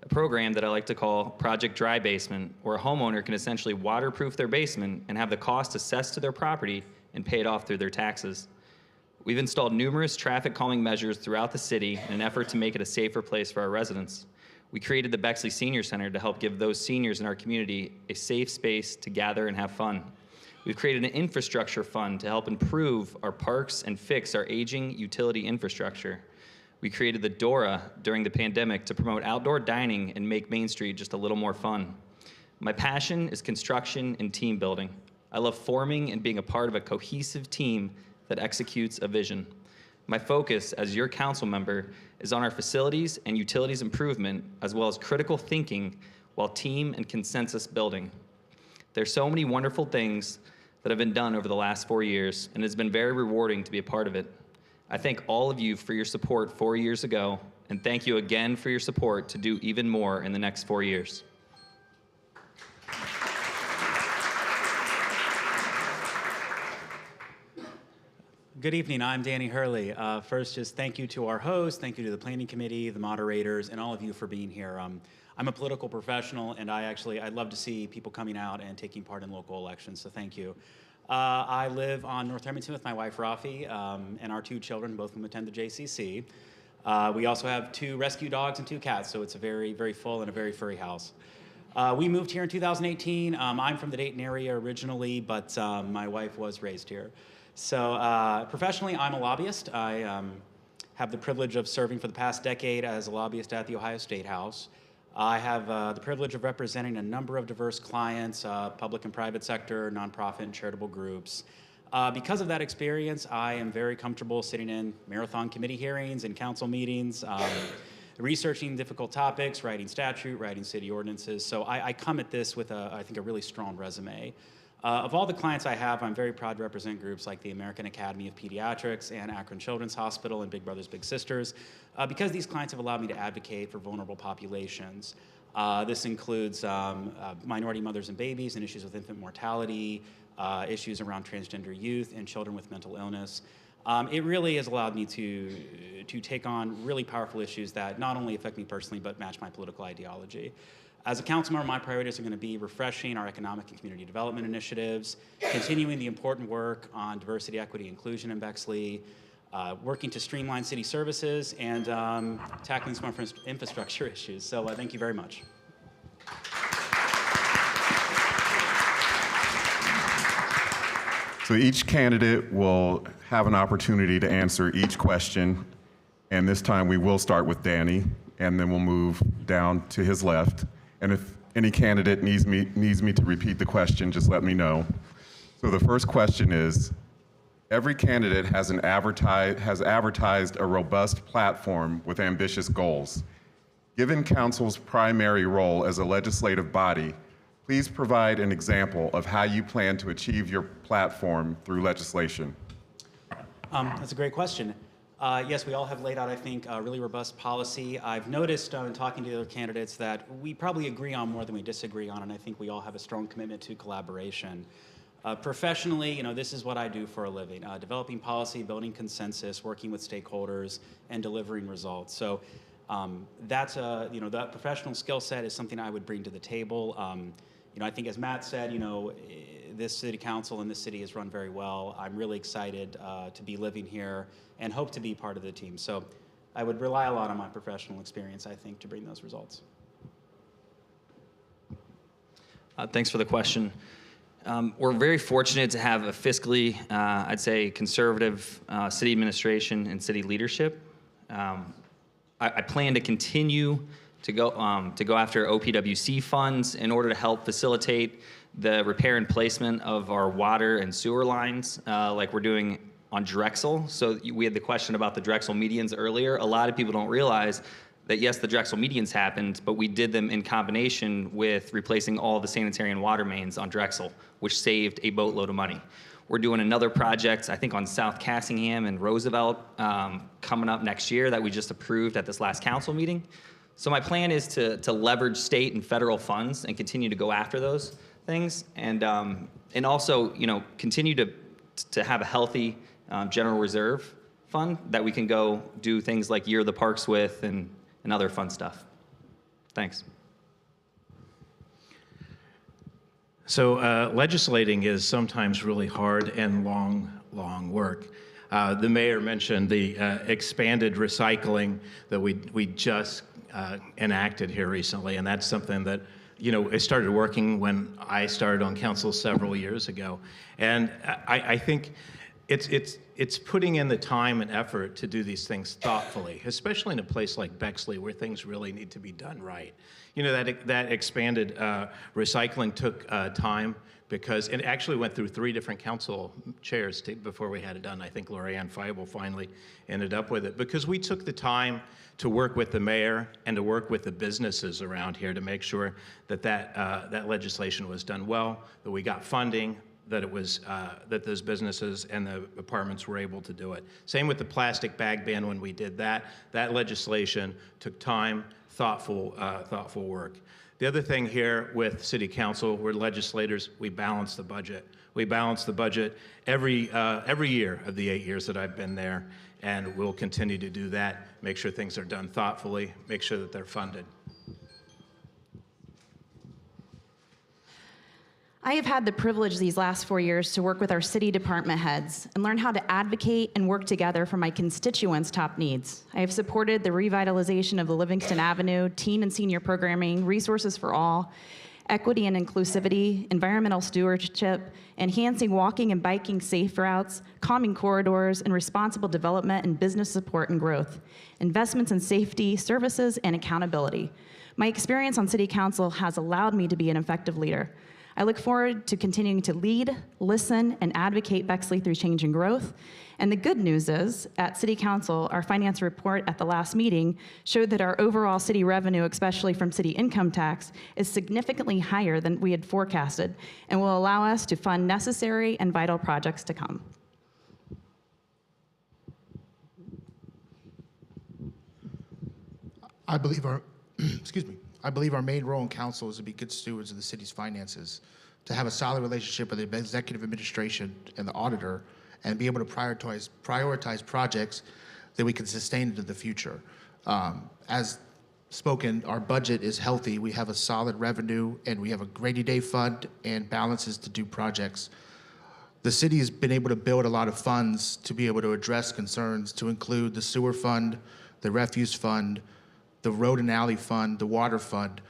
a program that I like to call Project Dry Basement, where a homeowner can essentially waterproof their basement and have the cost assessed to their property and pay it off through their taxes. We've installed numerous traffic calming measures throughout the city in an effort to make it a safer place for our residents. We created the Bexley Senior Center to help give those seniors in our community a safe space to gather and have fun. We've created an infrastructure fund to help improve our parks and fix our aging utility infrastructure. We created the DORA during the pandemic to promote outdoor dining and make Main Street just a little more fun. My passion is construction and team building. I love forming and being a part of a cohesive team that executes a vision. My focus as your council member is on our facilities and utilities improvement, as well as critical thinking while team and consensus building. There's so many wonderful things that have been done over the last 4 years, and it's been very rewarding to be a part of it. I thank all of you for your support 4 years ago, and thank you again for your support to do even more in the next 4 years. Good evening, I'm Danny Hurley. First, just thank you to our host, thank you to the planning committee, the moderators, and all of you for being here. I'm a political professional, and I'd love to see people coming out and taking part in local elections, so thank you. I live on North Remington with my wife, Rafi, and our 2 children, both of them attend the JCC. We also have 2 rescue dogs and 2 cats, so it's a very, very full and a very furry house. We moved here in 2018. I'm from the Dayton area originally, but my wife was raised here. So professionally, I'm a lobbyist. I have the privilege of serving for the past decade as a lobbyist at the Ohio State House. I have the privilege of representing a number of diverse clients, public and private sector, nonprofit and charitable groups. Because of that experience, I am very comfortable sitting in marathon committee hearings and council meetings, researching difficult topics, writing statute, writing city ordinances. So I come at this with, I think, a really strong resume. Of all the clients I have, I'm very proud to represent groups like the American Academy of Pediatrics and Akron Children's Hospital and Big Brothers Big Sisters, because these clients have allowed me to advocate for vulnerable populations. This includes minority mothers and babies and issues with infant mortality, issues around transgender youth and children with mental illness. It really has allowed me to take on really powerful issues that not only affect me personally, but match my political ideology. As a council member, my priorities are going to be refreshing our economic and community development initiatives, continuing the important work on diversity, equity, inclusion in Bexley, working to streamline city services, and tackling some infrastructure issues. So thank you very much. So each candidate will have an opportunity to answer each question, and this time we will start with Danny, and then we'll move down to his left. And if any candidate needs me to repeat the question, just let me know. So the first question is, every candidate has advertised a robust platform with ambitious goals. Given council's primary role as a legislative body, please provide an example of how you plan to achieve your platform through legislation. That's a great question. Yes, we all have laid out, I think, a really robust policy. I've noticed in talking to the other candidates that we probably agree on more than we disagree on, and I think we all have a strong commitment to collaboration. Professionally, this is what I do for a living, developing policy, building consensus, working with stakeholders, and delivering results. So that's that professional skill set is something I would bring to the table. I think as Matt said, this city council and this city is run very well. I'm really excited to be living here and hope to be part of the team. So I would rely a lot on my professional experience, I think, to bring those results. Thanks for the question. We're very fortunate to have a fiscally, I'd say, conservative city administration and city leadership. I plan to continue to go after OPWC funds in order to help facilitate the repair and placement of our water and sewer lines, like we're doing on Drexel. So we had the question about the Drexel medians earlier. A lot of people don't realize that yes, the Drexel medians happened, but we did them in combination with replacing all the sanitary and water mains on Drexel, which saved a boatload of money. We're doing another project, I think on South Cassingham and Roosevelt coming up next year that we just approved at this last council meeting. So my plan is to leverage state and federal funds and continue to go after those things, and also continue to have a healthy general reserve fund that we can go do things like Year of the Parks with and other fun stuff. Thanks. So legislating is sometimes really hard and long work. The mayor mentioned the expanded recycling that we just enacted here recently, and that's something that it started working when I started on council several years ago. And I think it's putting in the time and effort to do these things thoughtfully, especially in a place like Bexley where things really need to be done right. That expanded recycling took time because it actually went through 3 different council chairs before we had it done. I think Lorianne Feibel finally ended up with it because we took the time to work with the mayor and to work with the businesses around here to make sure that legislation was done well, that we got funding, that it was that those businesses and the apartments were able to do it. Same with the plastic bag ban when we did that. That legislation took time, thoughtful work. The other thing here with City Council, we're legislators, we balance the budget. We balance the budget every year of the 8 years that I've been there, and we'll continue to do that, make sure things are done thoughtfully, make sure that they're funded. I have had the privilege these last 4 years to work with our city department heads and learn how to advocate and work together for my constituents' top needs. I have supported the revitalization of the Livingston Avenue, teen and senior programming, resources for all, equity and inclusivity, environmental stewardship, enhancing walking and biking safe routes, calming corridors, and responsible development and business support and growth, investments in safety, services, and accountability. My experience on City Council has allowed me to be an effective leader. I look forward to continuing to lead, listen, and advocate Bexley through change and growth. And the good news is, at City Council, our finance report at the last meeting showed that our overall city revenue, especially from city income tax, is significantly higher than we had forecasted and will allow us to fund necessary and vital projects to come. I believe our, I believe our main role in council is to be good stewards of the city's finances, to have a solid relationship with the executive administration and the auditor, and be able to prioritize projects that we can sustain into the future. As spoken, our budget is healthy. We have a solid revenue, and we have a rainy day fund and balances to do projects. The city has been able to build a lot of funds to be able to address concerns, to include the sewer fund, the refuse fund, the road and alley fund, the water fund,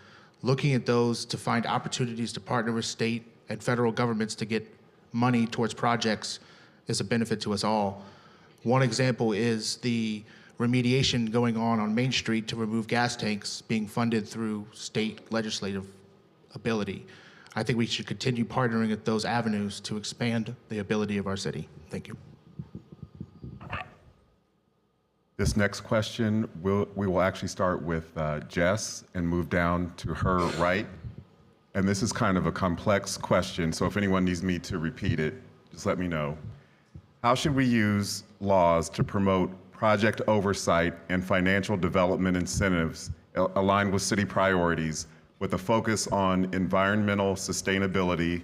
looking at those to find opportunities to partner with state and federal governments to get money towards projects is a benefit to us all. One example is the remediation going on Main Street to remove gas tanks being funded through state legislative ability. I think we should continue partnering at those avenues to expand the ability of our city. Thank you. This next question, we will actually start with Jess and move down to her right. And this is kind of a complex question, so if anyone needs me to repeat it, just let me know. How should we use laws to promote project oversight and financial development incentives aligned with city priorities with a focus on environmental sustainability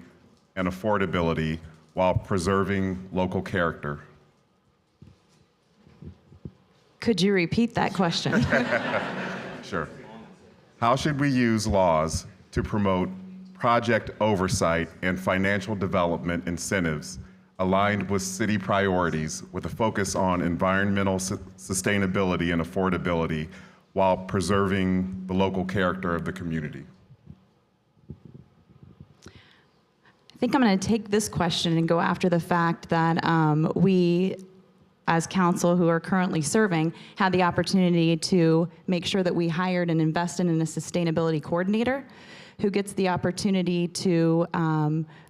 and affordability while preserving local character. Could you repeat that question? Sure. How should we use laws to promote project oversight and financial development incentives aligned with city priorities with a focus on environmental sustainability and affordability while preserving the local character of the community? I think I'm going to take this question and go after the fact that we, as council who are currently serving, had the opportunity to make sure that we hired and invested in a sustainability coordinator who gets the opportunity to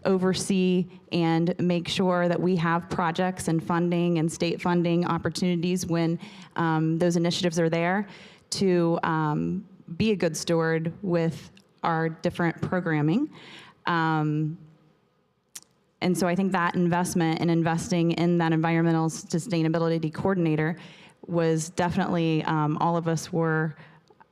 oversee and make sure that we have projects and funding and state funding opportunities when those initiatives are there to be a good steward with our different programming. And so I think that investment and investing in that environmental sustainability coordinator was definitely, all of us were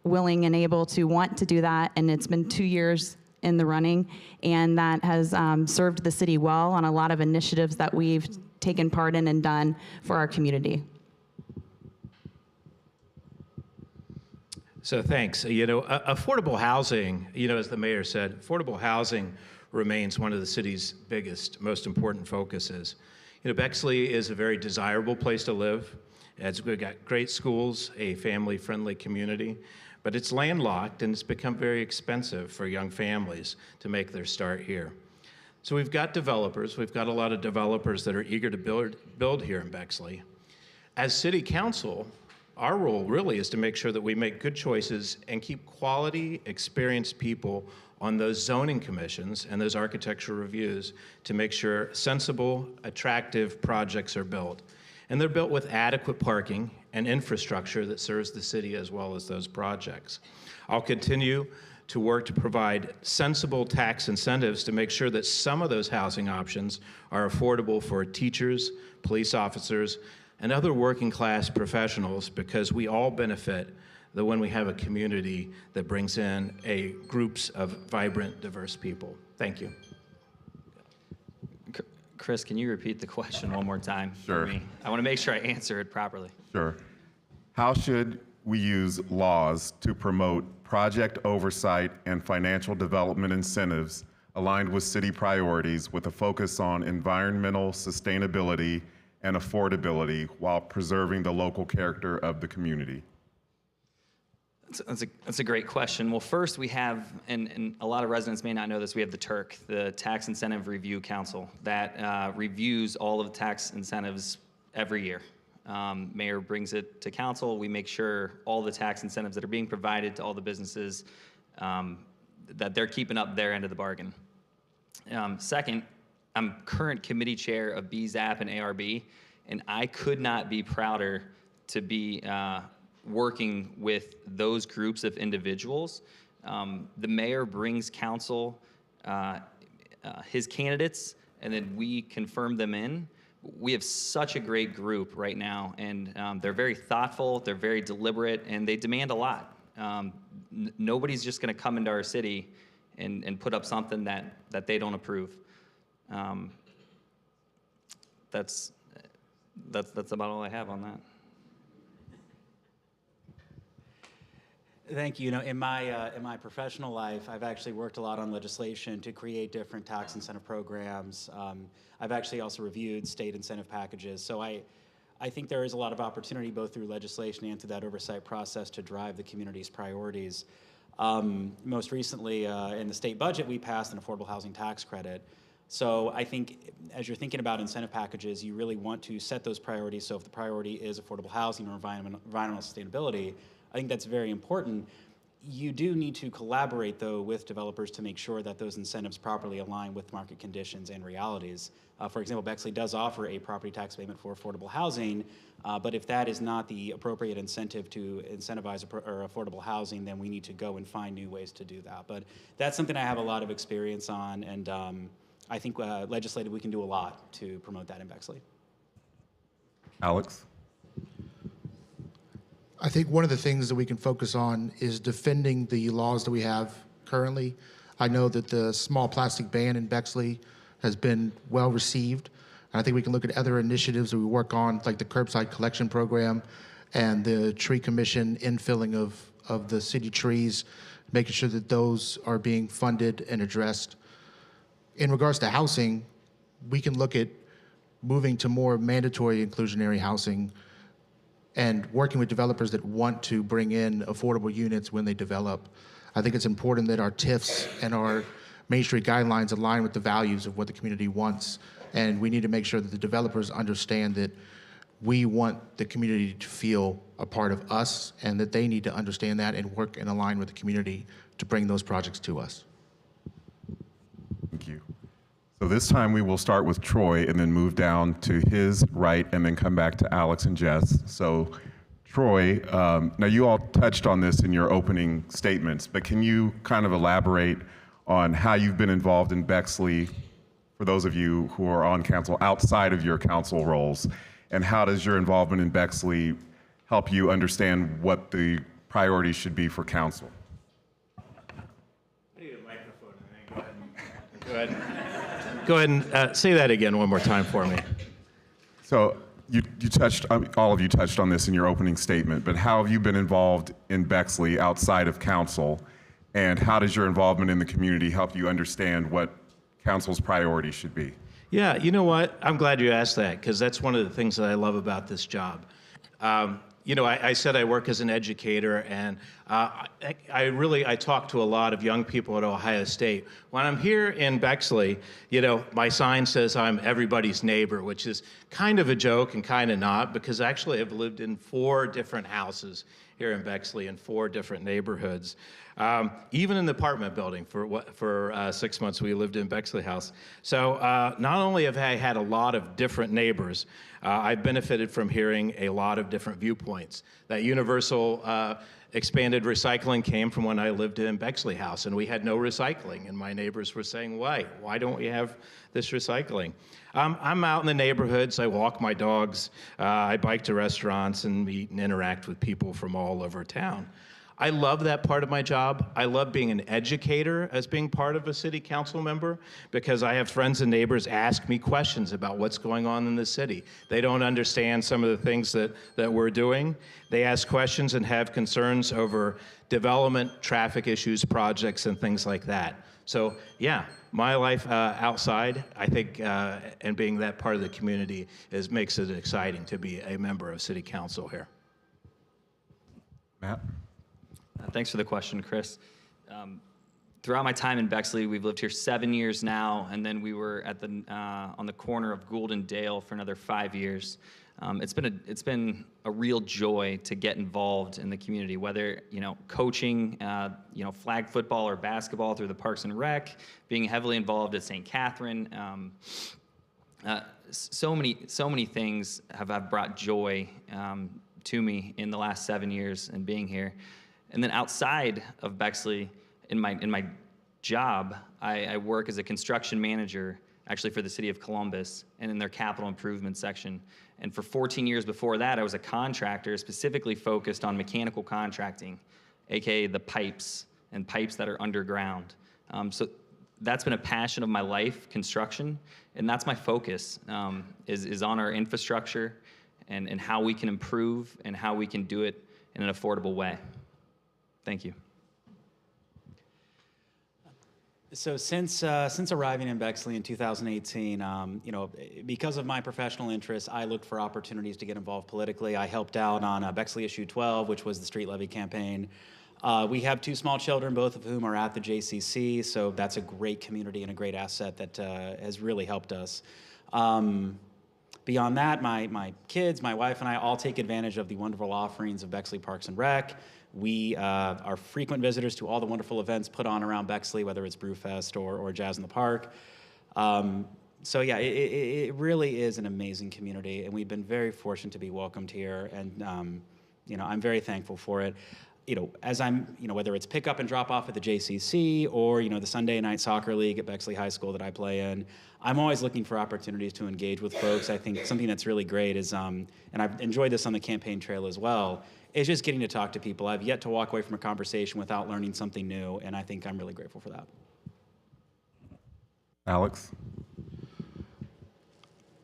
willing and able to want to do that, and it's been 2 years in the running, and that has served the city well on a lot of initiatives that we've taken part in and done for our community. So thanks. Affordable housing, as the mayor said, affordable housing remains one of the city's biggest, most important focuses. Bexley is a very desirable place to live. We've got great schools, a family-friendly community, but it's landlocked and it's become very expensive for young families to make their start here. So we've got developers, we've got a lot of developers that are eager to build here in Bexley. As city council, our role really is to make sure that we make good choices and keep quality, experienced people on those zoning commissions and those architectural reviews to make sure sensible, attractive projects are built. And they're built with adequate parking and infrastructure that serves the city as well as those projects. I'll continue to work to provide sensible tax incentives to make sure that some of those housing options are affordable for teachers, police officers, and other working class professionals, because we all benefit when we have a community that brings in groups of vibrant, diverse people. Thank you. Chris, can you repeat the question one more time Sure. for me? I want to make sure I answer it properly. Sure. How should we use laws to promote project oversight and financial development incentives aligned with city priorities with a focus on environmental sustainability and affordability while preserving the local character of the community? That's a great question. Well, first we have, and a lot of residents may not know this, we have the TIRC, the Tax Incentive Review Council, that reviews all of the tax incentives every year. Mayor brings it to council. We make sure all the tax incentives that are being provided to all the businesses, that they're keeping up their end of the bargain. Second, I'm current committee chair of BZAP and ARB, and I could not be prouder to be working with those groups of individuals. The mayor brings council his candidates, and then we confirm them in. We have such a great group right now, and they're very thoughtful, they're very deliberate, and they demand a lot. Nobody's just gonna come into our city and put up something that they don't approve. That's about all I have on that. Thank you. In my professional life, I've actually worked a lot on legislation to create different tax incentive programs. I've actually also reviewed state incentive packages. So I think there is a lot of opportunity both through legislation and through that oversight process to drive the community's priorities. Most recently, in the state budget, we passed an affordable housing tax credit. So I think as you're thinking about incentive packages, you really want to set those priorities. So if the priority is affordable housing or environmental sustainability, I think that's very important. You do need to collaborate, though, with developers to make sure that those incentives properly align with market conditions and realities. For example, Bexley does offer a property tax payment for affordable housing, but if that is not the appropriate incentive to incentivize affordable housing, then we need to go and find new ways to do that. But that's something I have a lot of experience on, and I think legislatively we can do a lot to promote that in Bexley. Alex? I think one of the things that we can focus on is defending the laws that we have currently. I know that the small plastic ban in Bexley has been well received. And I think we can look at other initiatives that we work on, like the curbside collection program and the tree commission infilling of the city trees, making sure that those are being funded and addressed. In regards to housing, we can look at moving to more mandatory inclusionary housing and working with developers that want to bring in affordable units when they develop. I think it's important that our TIFs and our Main Street guidelines align with the values of what the community wants. And we need to make sure that the developers understand that we want the community to feel a part of us, and that they need to understand that and work and align with the community to bring those projects to us. Thank you. So this time we will start with Troy and then move down to his right and then come back to Alex and Jess. So Troy, now you all touched on this in your opening statements, but can you kind of elaborate on how you've been involved in Bexley, for those of you who are on council outside of your council roles, and how does your involvement in Bexley help you understand what the priorities should be for council? I need a microphone. Go ahead and say that again one more time for me. So you touched, all of you touched on this in your opening statement, but how have you been involved in Bexley outside of council, and how does your involvement in the community help you understand what council's priorities should be? Yeah, you know what? I'm glad you asked that, because that's one of the things that I love about this job. You know, I said I work as an educator, and I talk to a lot of young people at Ohio State. When I'm here in Bexley, you know, my sign says I'm everybody's neighbor, which is kind of a joke and kind of not, because actually I've lived in 4 different houses here in Bexley in 4 different neighborhoods. Even in the apartment building for 6 months we lived in Bexley House. So not only have I had a lot of different neighbors, I've benefited from hearing a lot of different viewpoints. That universal expanded recycling came from when I lived in Bexley House, and we had no recycling, and my neighbors were saying, why don't we have this recycling? I'm out in the neighborhoods, I walk my dogs, I bike to restaurants and meet and interact with people from all over town. I love that part of my job. I love being an educator as being part of a city council member, because I have friends and neighbors ask me questions about what's going on in the city. They don't understand some of the things that we're doing. They ask questions and have concerns over development, traffic issues, projects, and things like that. So yeah, my life outside, I think, and being that part of the community makes it exciting to be a member of city council here. Matt? Thanks for the question, Chris. Throughout my time in Bexley, we've lived here 7 years now, and then we were at on the corner of Gould and Dale for another 5 years. It's been a real joy to get involved in the community, whether coaching, flag football or basketball through the Parks and Rec, being heavily involved at St. Catherine. So many things have brought joy to me in the last 7 years and being here. And then outside of Bexley, in my job, I work as a construction manager, actually for the city of Columbus, and in their capital improvement section. And for 14 years before that, I was a contractor specifically focused on mechanical contracting, aka the pipes and pipes that are underground. So that's been a passion of my life, construction, and that's my focus, is on our infrastructure and how we can improve and how we can do it in an affordable way. Thank you. So since arriving in Bexley in 2018, because of my professional interests, I looked for opportunities to get involved politically. I helped out on Bexley Issue 12, which was the street levy campaign. We have 2 small children, both of whom are at the JCC, so that's a great community and a great asset that has really helped us. Beyond that, my kids, my wife, and I all take advantage of the wonderful offerings of Bexley Parks and Rec. We are frequent visitors to all the wonderful events put on around Bexley, whether it's Brewfest or Jazz in the Park. So yeah, it really is an amazing community, and we've been very fortunate to be welcomed here, and I'm very thankful for it. As I'm, whether it's pick up and drop off at the JCC or, the Sunday night soccer league at Bexley High School that I play in, I'm always looking for opportunities to engage with folks. I think something that's really great is, and I've enjoyed this on the campaign trail as well, it's just getting to talk to people. I've yet to walk away from a conversation without learning something new, and I think I'm really grateful for that. Alex?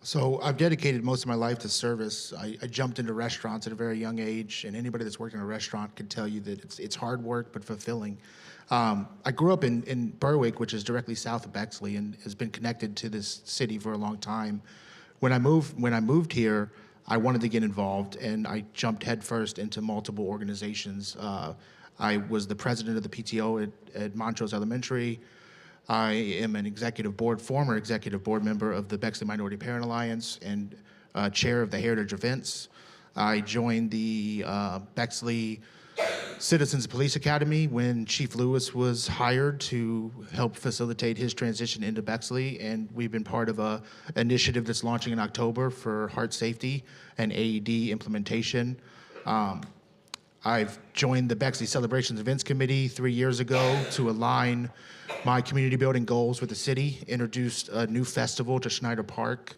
So I've dedicated most of my life to service. I jumped into restaurants at a very young age, and anybody that's worked in a restaurant can tell you that it's hard work but fulfilling. I grew up in Berwick, which is directly south of Bexley, and has been connected to this city for a long time. When I moved here, I wanted to get involved, and I jumped headfirst into multiple organizations. I was the president of the PTO at Montrose Elementary. I am an former executive board member of the Bexley Minority Parent Alliance and chair of the Heritage Events. I joined the Bexley Citizens Police Academy when Chief Lewis was hired to help facilitate his transition into Bexley, and we've been part of an initiative that's launching in October for heart safety and AED implementation. I've joined the Bexley Celebrations Events Committee 3 years ago to align my community building goals with the city, introduced a new festival to Schneider Park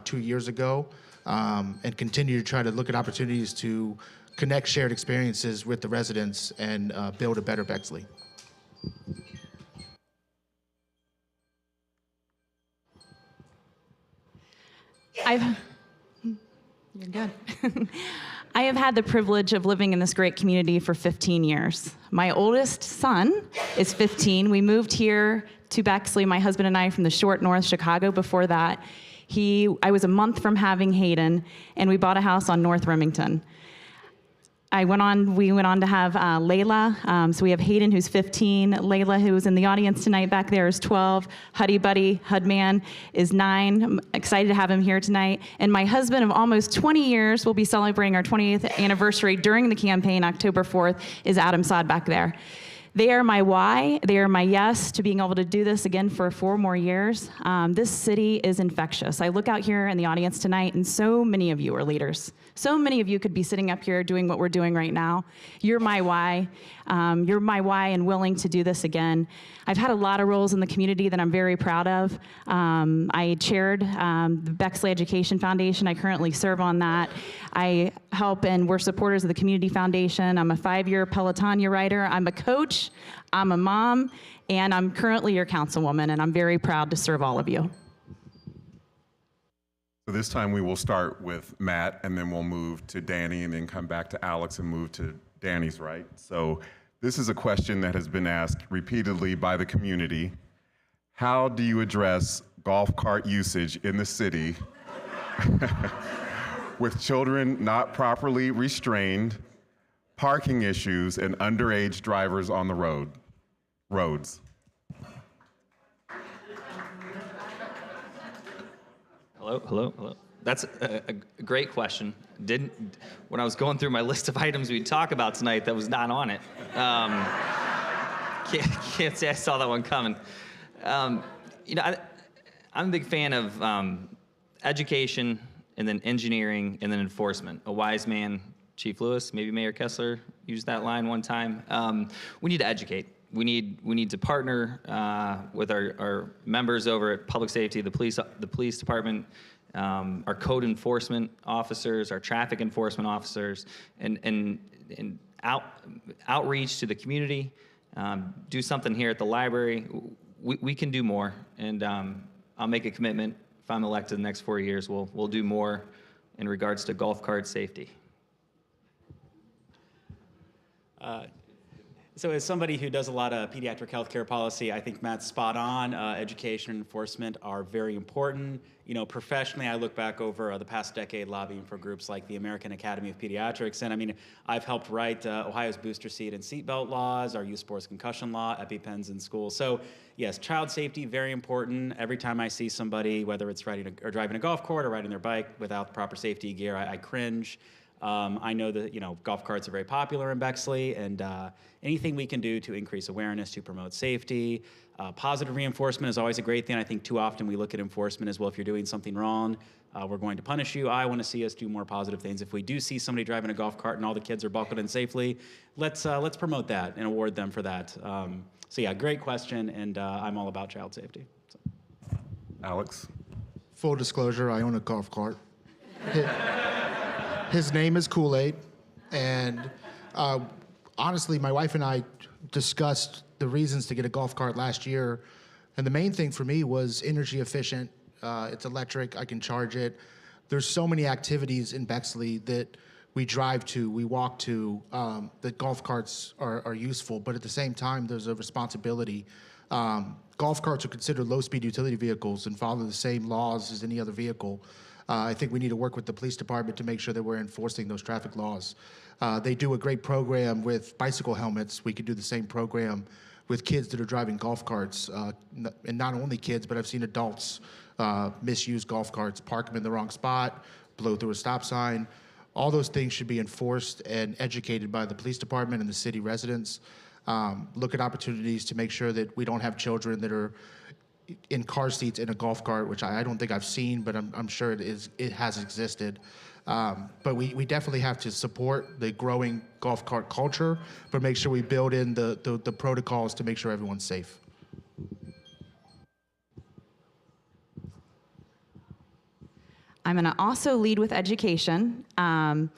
2 years ago, and continue to try to look at opportunities to connect shared experiences with the residents and build a better Bexley. You're good. I have had the privilege of living in this great community for 15 years. My oldest son is 15. We moved here to Bexley, my husband and I, from the short north Chicago. Before that, I was a month from having Hayden, and we bought a house on North Remington. We went on to have Layla. So we have Hayden, who's 15. Layla, who is in the audience tonight back there, is 12. Huddy Buddy, Hudman, is 9. I'm excited to have him here tonight. And my husband of almost 20 years, we'll be celebrating our 20th anniversary during the campaign, October 4th, is Adam Sod back there. They are my why. They are my yes to being able to do this again for 4 more years. This city is infectious. I look out here in the audience tonight, and so many of you are leaders. So many of you could be sitting up here doing what we're doing right now. You're my why. You're my why and willing to do this again. I've had a lot of roles in the community that I'm very proud of. I chaired the Bexley Education Foundation. I currently serve on that. I help, and we're supporters of the Community Foundation. I'm a 5-year Pelotonia rider. I'm a coach. I'm a mom, and I'm currently your councilwoman, and I'm very proud to serve all of you. So this time we will start with Matt, and then we'll move to Danny, and then come back to Alex and move to Danny's right. So this is a question that has been asked repeatedly by the community. How do you address golf cart usage in the city with children not properly restrained, parking issues, and underage drivers on the roads? Hello. That's a great question. When I was going through my list of items we'd talk about tonight, that was not on it. Can't say I saw that one coming. I'm a big fan of education, and then engineering, and then enforcement. A wise man, Chief Lewis, maybe Mayor Kessler used that line one time. We need to educate. We need to partner with our members over at Public Safety, the police department, our code enforcement officers, our traffic enforcement officers, and outreach to the community. Do something here at the library. We can do more, and I'll make a commitment. If I'm elected the next 4 years, we'll do more in regards to golf cart safety. So as somebody who does a lot of pediatric healthcare policy, I think Matt's spot on. Education and enforcement are very important. Professionally, I look back over the past decade lobbying for groups like the American Academy of Pediatrics. And I've helped write Ohio's booster seat and seatbelt laws, our youth sports concussion law, EpiPens in schools. So yes, child safety, very important. Every time I see somebody, whether it's driving a golf cart or riding their bike without proper safety gear, I cringe. I know that golf carts are very popular in Bexley, and anything we can do to increase awareness, to promote safety, positive reinforcement is always a great thing. I think too often we look at enforcement as, well, if you're doing something wrong, we're going to punish you. I want to see us do more positive things. If we do see somebody driving a golf cart and all the kids are buckled in safely, let's promote that and award them for that. So yeah, great question, and I'm all about child safety. So. Alex? Full disclosure, I own a golf cart. His name is Kool-Aid. And honestly, my wife and I discussed the reasons to get a golf cart last year. And the main thing for me was energy efficient. It's electric, I can charge it. There's so many activities in Bexley that we drive to, we walk to, that golf carts are useful, but at the same time, there's a responsibility. Golf carts are considered low-speed utility vehicles and follow the same laws as any other vehicle. I think we need to work with the police department to make sure that we're enforcing those traffic laws. They do a great program with bicycle helmets. We could do the same program with kids that are driving golf carts, and not only kids, but I've seen adults misuse golf carts, park them in the wrong spot, blow through a stop sign. All those things should be enforced and educated by the police department and the city residents. Look at opportunities to make sure that we don't have children that are in car seats in a golf cart, which I don't think I've seen, but I'm sure it has existed. But we definitely have to support the growing golf cart culture, but make sure we build in the protocols to make sure everyone's safe. I'm going to also lead with education, and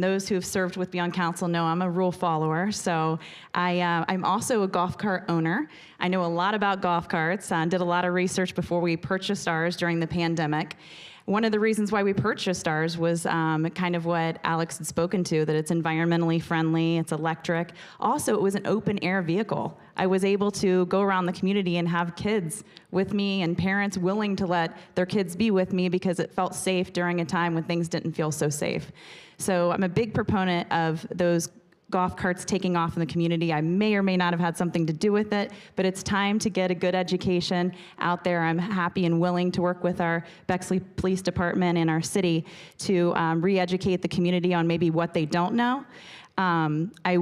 those who have served with me on council know I'm a rule follower, so I'm also a golf cart owner. I know a lot about golf carts, did a lot of research before we purchased ours during the pandemic. One of the reasons why we purchased ours was kind of what Alex had spoken to, that it's environmentally friendly, it's electric. Also, it was an open air vehicle. I was able to go around the community and have kids with me and parents willing to let their kids be with me because it felt safe during a time when things didn't feel so safe. So I'm a big proponent of those golf carts taking off in the community. I may or may not have had something to do with it, but it's time to get a good education out there. I'm happy and willing to work with our Bexley Police Department and our city to re-educate the community on maybe what they don't know. I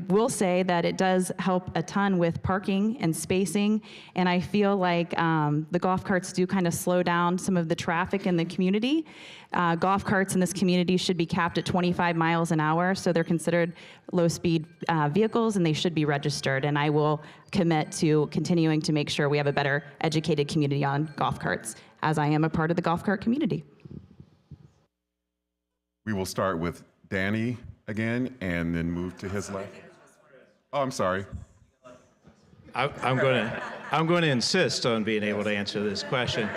will say that it does help a ton with parking and spacing, and I feel like the golf carts do kind of slow down some of the traffic in the community. Golf carts in this community should be capped at 25 miles an hour, so they're considered low-speed vehicles, and they should be registered, and I will commit to continuing to make sure we have a better educated community on golf carts, as I am a part of the golf cart community. We will start with Danny again, and then move to his left. Oh, I'm sorry. I'm going to insist on being able to answer this question.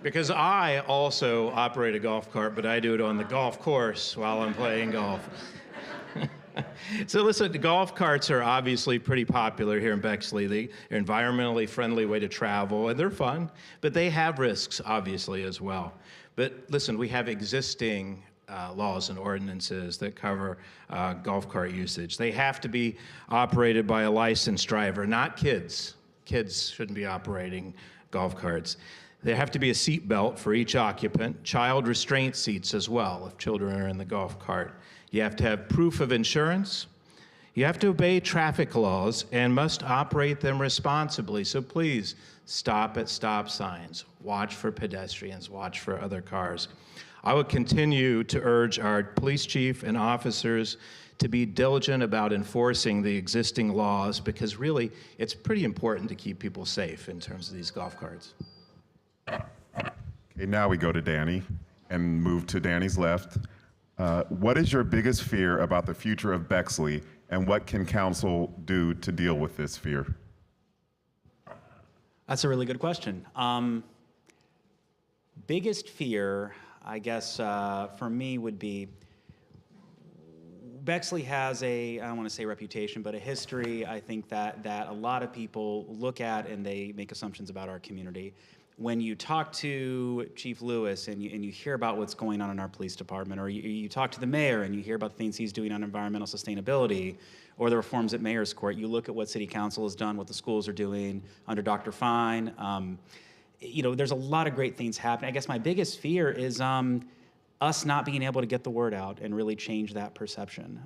Because I also operate a golf cart, but I do it on the golf course while I'm playing golf. So listen, the golf carts are obviously pretty popular here in Bexley. They're an environmentally friendly way to travel, and they're fun, but they have risks, obviously, as well. But listen, we have existing laws and ordinances that cover golf cart usage. They have to be operated by a licensed driver, not kids. Kids shouldn't be operating golf carts. There have to be a seat belt for each occupant, child restraint seats as well if children are in the golf cart. You have to have proof of insurance. You have to obey traffic laws and must operate them responsibly. So please stop at stop signs, watch for pedestrians, watch for other cars. I would continue to urge our police chief and officers to be diligent about enforcing the existing laws because really it's pretty important to keep people safe in terms of these golf carts. Okay, now we go to Danny and move to Danny's left. What is your biggest fear about the future of Bexley, and what can council do to deal with this fear? That's a really good question. Biggest fear, I guess, for me would be Bexley has I don't want to say reputation, but a history, I think, that a lot of people look at and they make assumptions about our community. When you talk to Chief Lewis and you hear about what's going on in our police department, or you talk to the mayor and you hear about the things he's doing on environmental sustainability, or the reforms at Mayor's Court, you look at what City Council has done, what the schools are doing under Dr. Fine. There's a lot of great things happening. I guess my biggest fear is us not being able to get the word out and really change that perception.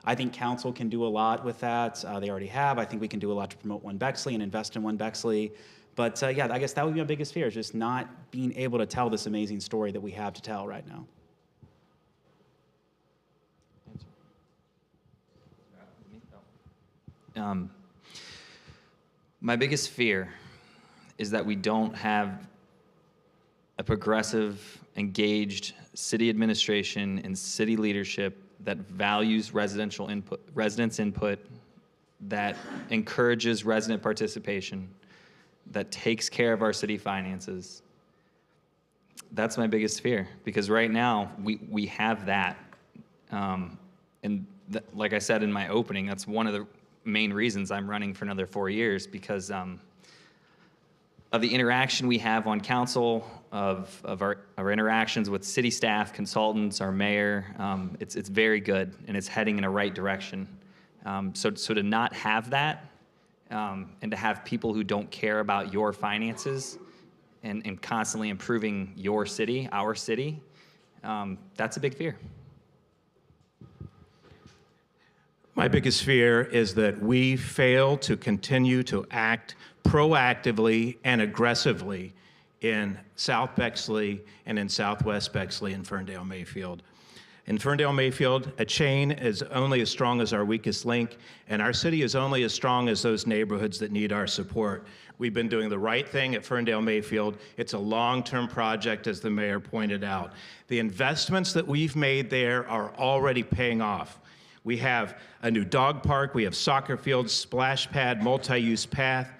I think council can do a lot with that. They already have. I think we can do a lot to promote One Bexley and invest in One Bexley. But yeah, I guess that would be my biggest fear, is just not being able to tell this amazing story that we have to tell right now. My biggest fear is that we don't have a progressive, engaged city administration and city leadership that values residents' input, that encourages resident participation, that takes care of our city finances. That's my biggest fear, because right now we have that. Like I said in my opening, that's one of the main reasons I'm running for another 4 years, because of the interaction we have on council, of our interactions with city staff, consultants, our mayor. It's very good, and it's heading in a right direction. So to not have that, and to have people who don't care about your finances and constantly improving your city, our city, that's a big fear. My biggest fear is that we fail to continue to act proactively and aggressively in South Bexley and in Southwest Bexley and Ferndale Mayfield. In Ferndale Mayfield, a chain is only as strong as our weakest link, and our city is only as strong as those neighborhoods that need our support. We've been doing the right thing at Ferndale Mayfield. It's a long-term project, as the mayor pointed out. The investments that we've made there are already paying off. We have a new dog park, we have soccer fields, splash pad, multi-use path.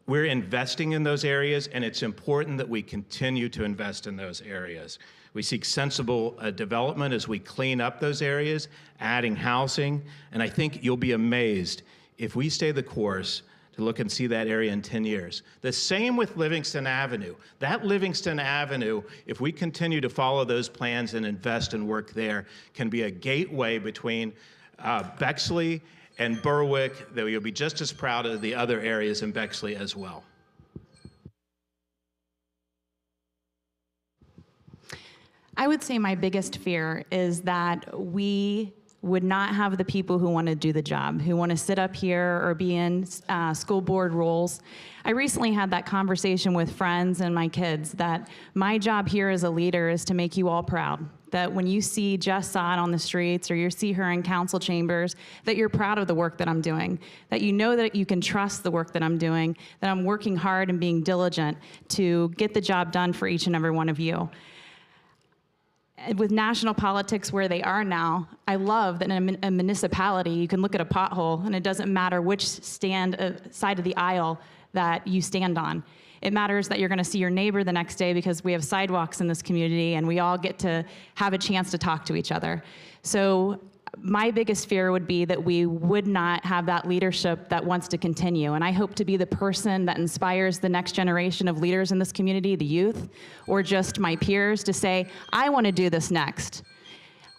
We're investing in those areas, and it's important that we continue to invest in those areas. We seek sensible development as we clean up those areas, adding housing, and I think you'll be amazed if we stay the course to look and see that area in 10 years. The same with Livingston Avenue. That Livingston Avenue, if we continue to follow those plans and invest and work there, can be a gateway between Bexley and Berwick that you'll be just as proud of the other areas in Bexley as well. I would say my biggest fear is that we would not have the people who want to do the job, who want to sit up here or be in school board roles. I recently had that conversation with friends and my kids that my job here as a leader is to make you all proud. That when you see Jess Sod on the streets or you see her in council chambers, that you're proud of the work that I'm doing, that you know that you can trust the work that I'm doing, that I'm working hard and being diligent to get the job done for each and every one of you. With national politics where they are now, I love that in a municipality, you can look at a pothole and it doesn't matter which side of the aisle that you stand on. It matters that you're gonna see your neighbor the next day because we have sidewalks in this community and we all get to have a chance to talk to each other. So my biggest fear would be that we would not have that leadership that wants to continue. And I hope to be the person that inspires the next generation of leaders in this community, the youth, or just my peers to say, I want to do this next.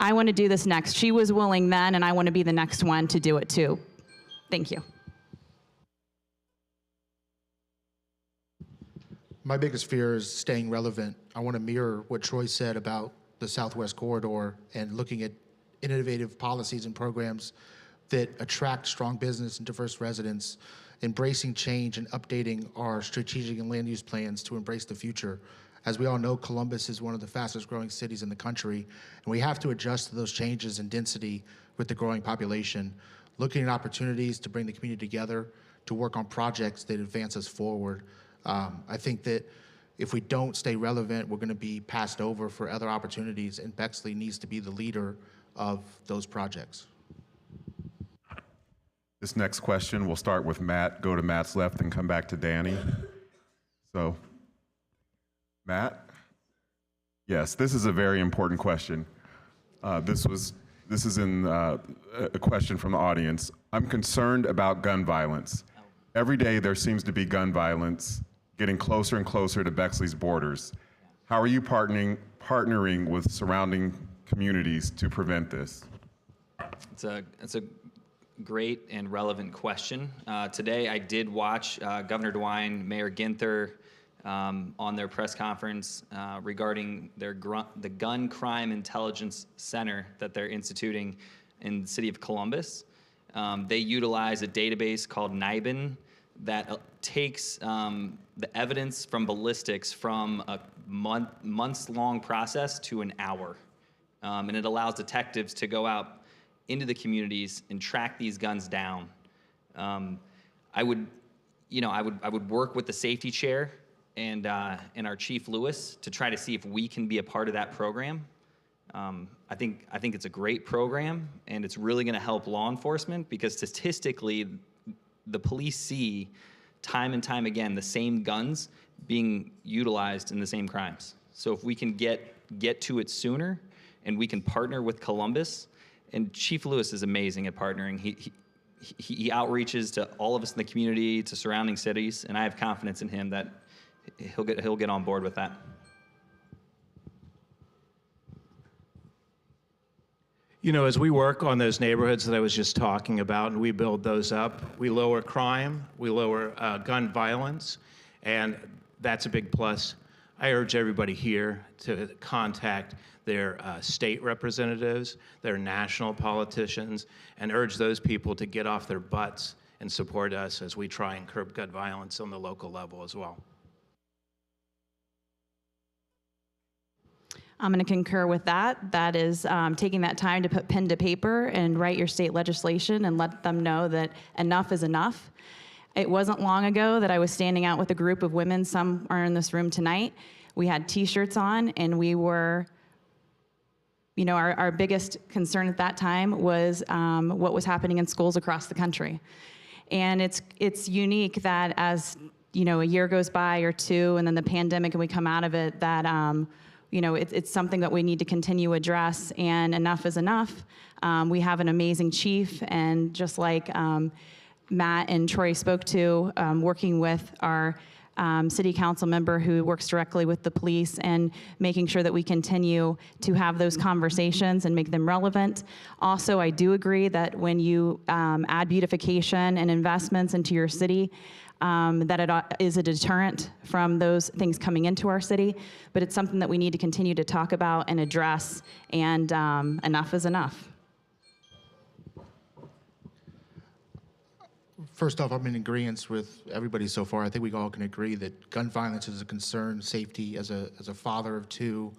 I want to do this next. She was willing then, and I want to be the next one to do it too. Thank you. My biggest fear is staying relevant. I want to mirror what Troy said about the Southwest Corridor and looking at innovative policies and programs that attract strong business and diverse residents, embracing change and updating our strategic and land use plans to embrace the future. As we all know, Columbus is one of the fastest growing cities in the country, and we have to adjust to those changes in density with the growing population, looking at opportunities to bring the community together, to work on projects that advance us forward. I think that if we don't stay relevant, we're going to be passed over for other opportunities, and Bexley needs to be the leader of those projects. This next question, we'll start with Matt, go to Matt's left, and come back to Danny. So, Matt? Yes, this is a very important question. This is a question from the audience. I'm concerned about gun violence. Every day there seems to be gun violence getting closer and closer to Bexley's borders. How are you partnering with surrounding communities to prevent this? It's a great and relevant question. Today I did watch Governor DeWine, Mayor Ginther on their press conference regarding the Gun Crime Intelligence Center that they're instituting in the city of Columbus. They utilize a database called NIBIN that takes the evidence from ballistics from a months-long process to an hour. And it allows detectives to go out into the communities and track these guns down. I would work with the safety chair and our Chief Lewis to try to see if we can be a part of that program. I think it's a great program, and it's really going to help law enforcement because statistically, the police see time and time again the same guns being utilized in the same crimes. So if we can get to it sooner, and we can partner with Columbus, and Chief Lewis is amazing at partnering. He outreaches to all of us in the community, to surrounding cities, and I have confidence in him that he'll get on board with that. You know, as we work on those neighborhoods that I was just talking about and we build those up, we lower crime, we lower gun violence, and that's a big plus. I urge everybody here to contact their state representatives, their national politicians, and urge those people to get off their butts and support us as we try and curb gun violence on the local level as well. I'm going to concur with that. That is taking that time to put pen to paper and write your state legislation and let them know that enough is enough. It wasn't long ago that I was standing out with a group of women. Some are in this room tonight. We had T-shirts on, and we were, you know, our biggest concern at that time was what was happening in schools across the country. And it's unique that as, you know, a year goes by or two, and then the pandemic, and we come out of it, that you know, it's something that we need to continue to address, and enough is enough. We have an amazing chief, and just like Matt and Troy spoke to, working with our city council member who works directly with the police and making sure that we continue to have those conversations and make them relevant. Also, I do agree that when you add beautification and investments into your city, that it is a deterrent from those things coming into our city, but it's something that we need to continue to talk about and address, and enough is enough. First off, I'm in agreement with everybody so far. I think we all can agree that gun violence is a concern, safety. As a father of two,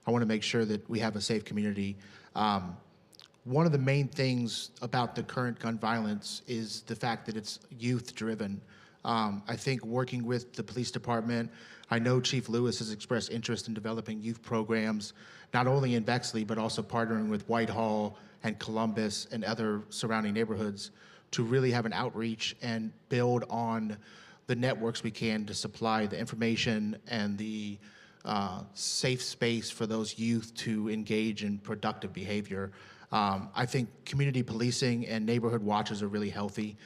I want to make sure that we have a safe community. One of the main things about the current gun violence is the fact that it's youth-driven. I think working with the police department, I know Chief Lewis has expressed interest in developing youth programs, not only in Bexley, but also partnering with Whitehall and Columbus and other surrounding neighborhoods to really have an outreach and build on the networks we can to supply the information and the safe space for those youth to engage in productive behavior. I think community policing and neighborhood watches are really healthy.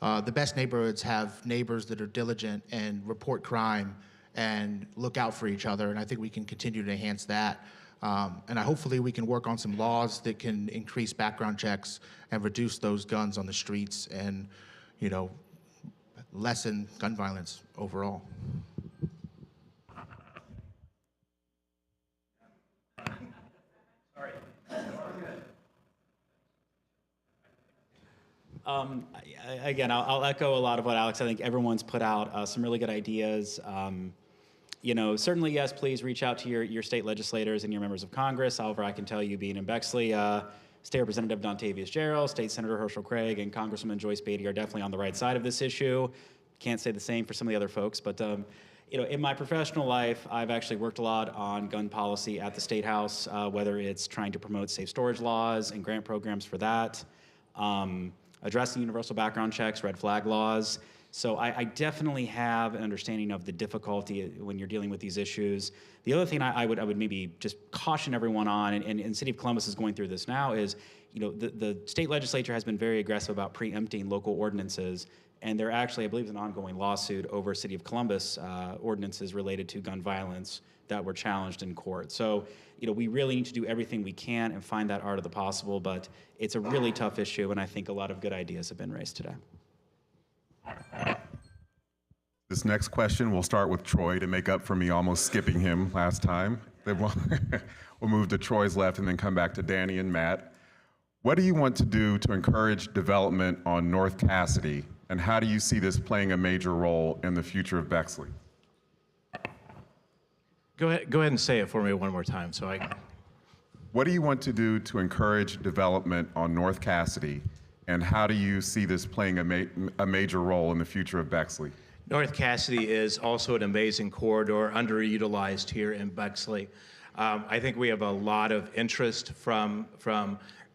The best neighborhoods have neighbors that are diligent and report crime and look out for each other, and I think we can continue to enhance that. And hopefully we can work on some laws that can increase background checks and reduce those guns on the streets and, you know, lessen gun violence overall. Again, I'll echo a lot of what Alex. I think everyone's put out some really good ideas. You know, certainly, yes, please reach out to your state legislators and your members of Congress. However, I can tell you, being in Bexley, State Representative Dontavius Gerald, State Senator Herschel Craig, and Congresswoman Joyce Beatty are definitely on the right side of this issue. Can't say the same for some of the other folks, but you know, in my professional life, I've actually worked a lot on gun policy at the State House, whether it's trying to promote safe storage laws and grant programs for that, addressing universal background checks, red flag laws. So I definitely have an understanding of the difficulty when you're dealing with these issues. The other thing I would maybe just caution everyone on, and the City of Columbus is going through this now, is, you know, the state legislature has been very aggressive about preempting local ordinances, and there actually, I believe, is an ongoing lawsuit over City of Columbus ordinances related to gun violence that were challenged in court. So, you know, we really need to do everything we can and find that art of the possible, but it's a really tough issue, and I think a lot of good ideas have been raised today. This next question, we'll start with Troy to make up for me almost skipping him last time. Then we'll move to Troy's left and then come back to Danny and Matt. What do you want to do to encourage development on North Cassidy, and how do you see this playing a major role in the future of Bexley? Go ahead and say it for me one more time. What do you want to do to encourage development on North Cassidy, and how do you see this playing a major role in the future of Bexley? North Cassidy is also an amazing corridor, underutilized here in Bexley. I think we have a lot of interest from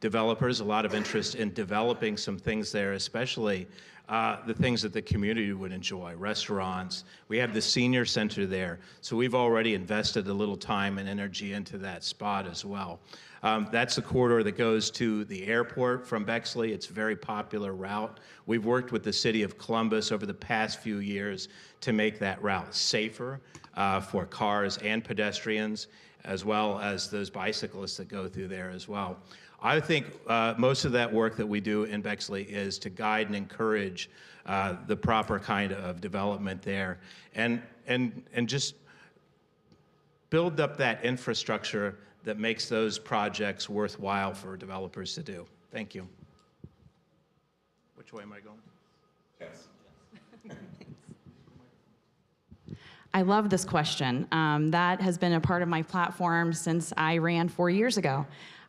developers, a lot of interest in developing some things there, especially the things that the community would enjoy, restaurants. We have the senior center there, so we've already invested a little time and energy into that spot as well. That's the corridor that goes to the airport from Bexley. It's a very popular route. We've worked with the city of Columbus over the past few years to make that route safer for cars and pedestrians, as well as those bicyclists that go through there as well. I think most of that work that we do in Bexley is to guide and encourage the proper kind of development there, and just build up that infrastructure that makes those projects worthwhile for developers to do. Thank you. Which way am I going? Yes. I love this question. That has been a part of my platform since I ran 4 years ago.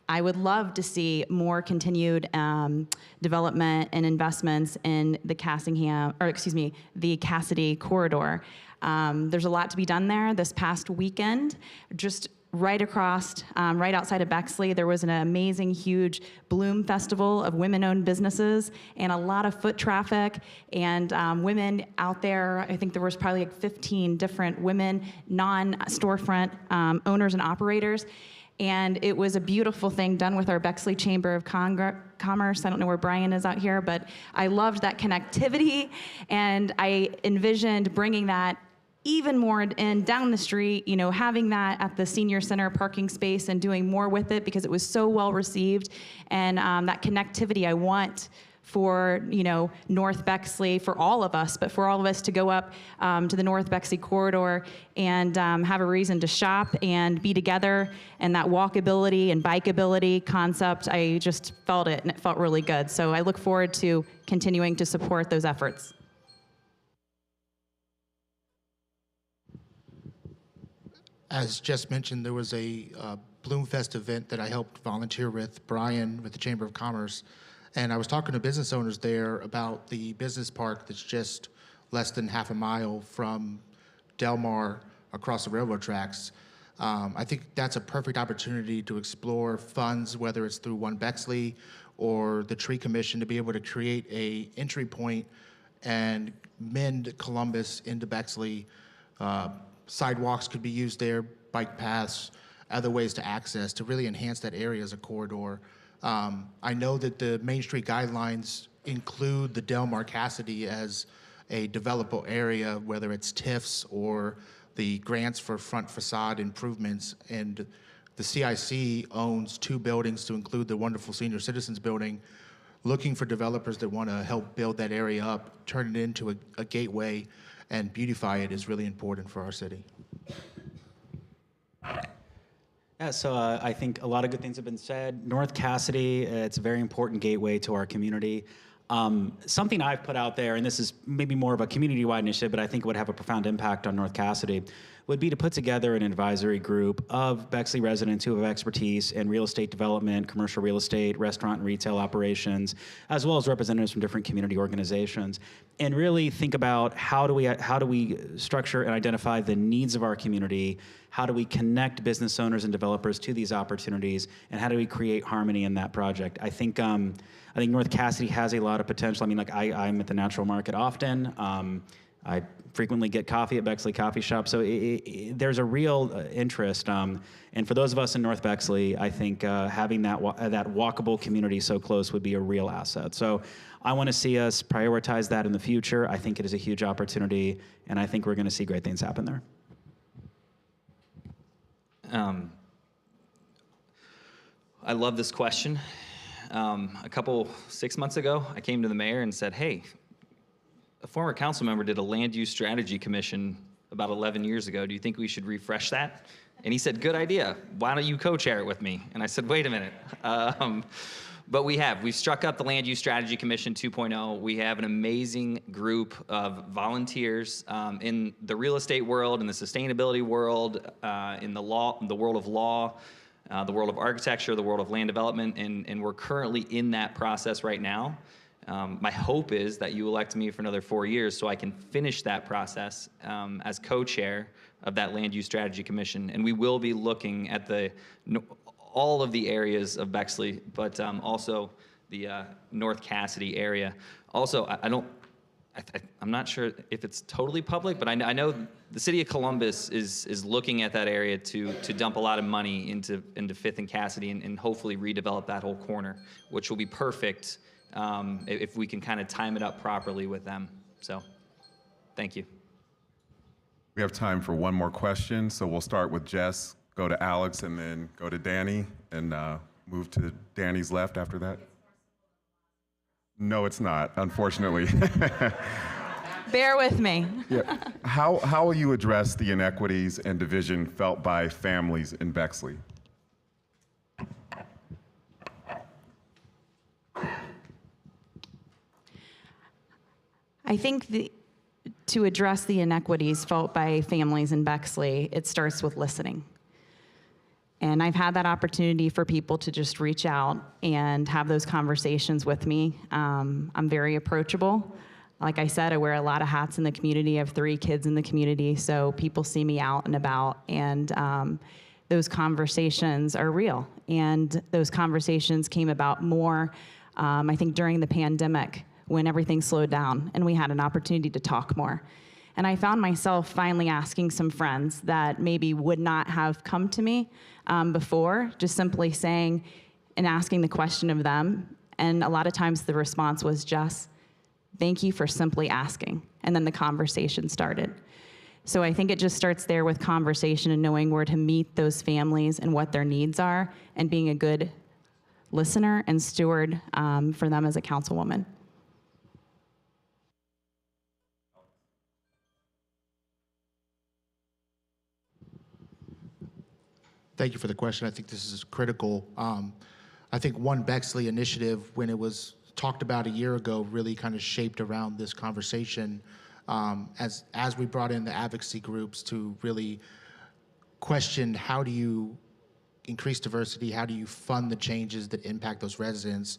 I would love to see more continued development and investments in the the Cassidy corridor. There's a lot to be done there. This past weekend, just right across, right outside of Bexley, there was an amazing, huge Bloom Festival of women-owned businesses and a lot of foot traffic and women out there. I think there was probably like 15 different women, non-storefront owners and operators. And it was a beautiful thing done with our Bexley Chamber of Commerce. I don't know where Brian is out here, but I loved that connectivity. And I envisioned bringing that even more in down the street, you know, having that at the senior center parking space and doing more with it because it was so well received. And that connectivity I want for, you know, North Bexley, for all of us, but for all of us to go up to the North Bexley corridor and have a reason to shop and be together, and that walkability and bikeability concept, I just felt it, and it felt really good. So I look forward to continuing to support those efforts. As just mentioned, there was a Bloomfest event that I helped volunteer with Brian with the Chamber of Commerce. And I was talking to business owners there about the business park that's just less than half a mile from Del Mar across the railroad tracks. I think that's a perfect opportunity to explore funds, whether it's through One Bexley or the Tree Commission, to be able to create a entry point and mend Columbus into Bexley. Sidewalks could be used there, bike paths, other ways to access to really enhance that area as a corridor. I know that the Main Street guidelines include the Del Mar Cassidy as a developable area, whether it's TIFs or the grants for front facade improvements. And the CIC owns 2 buildings to include the wonderful Senior Citizens Building. Looking for developers that want to help build that area up, turn it into a gateway, and beautify it is really important for our city. Yeah, so I think a lot of good things have been said. North Cassidy, it's a very important gateway to our community. Something I've put out there, and this is maybe more of a community-wide initiative, but I think would have a profound impact on North Cassidy, would be to put together an advisory group of Bexley residents who have expertise in real estate development, commercial real estate, restaurant and retail operations, as well as representatives from different community organizations, and really think about how do we structure and identify the needs of our community, how do we connect business owners and developers to these opportunities, and how do we create harmony in that project. I think North Cassidy has a lot of potential. I mean, like I'm at the Natural Market often. I frequently get coffee at Bexley Coffee Shop, so there's a real interest. And for those of us in North Bexley, I think having that walkable community so close would be a real asset. So I want to see us prioritize that in the future. I think it is a huge opportunity, and I think we're going to see great things happen there. I love this question. 6 months ago, I came to the mayor and said, hey, a former council member did a land use strategy commission about 11 years ago. Do you think we should refresh that? And he said, good idea. Why don't you co-chair it with me? And I said, wait a minute. But we've struck up the Land Use Strategy Commission 2.0. We have an amazing group of volunteers in the real estate world, in the sustainability world, in the world of law, the world of architecture, the world of land development, and we're currently in that process right now. My hope is that you elect me for another 4 years so I can finish that process as co-chair of that Land Use Strategy Commission. And we will be looking at all of the areas of Bexley, but also the North Cassidy area. Also, I'm not sure if it's totally public, but I know the city of Columbus is looking at that area to dump a lot of money into Fifth and Cassidy and hopefully redevelop that whole corner, which will be perfect if we can kind of time it up properly with them. So, thank you. We have time for one more question, so we'll start with Jess, go to Alex, and then go to Danny, and move to Danny's left after that. No, it's not, unfortunately. Bear with me. Yeah. How will you address the inequities and division felt by families in Bexley? I think to address the inequities felt by families in Bexley, it starts with listening. And I've had that opportunity for people to just reach out and have those conversations with me. I'm very approachable. Like I said, I wear a lot of hats in the community. I have 3 kids in the community, so people see me out and about, and those conversations are real. And those conversations came about more, I think, during the pandemic when everything slowed down and we had an opportunity to talk more. And I found myself finally asking some friends that maybe would not have come to me before, just simply saying and asking the question of them. And a lot of times the response was just, thank you for simply asking. And then the conversation started. So I think it just starts there with conversation and knowing where to meet those families and what their needs are and being a good listener and steward for them as a councilwoman. Thank you for the question. I think this is critical. I think One Bexley initiative, when it was talked about a year ago, really kind of shaped around this conversation as we brought in the advocacy groups to really question how do you increase diversity, how do you fund the changes that impact those residents.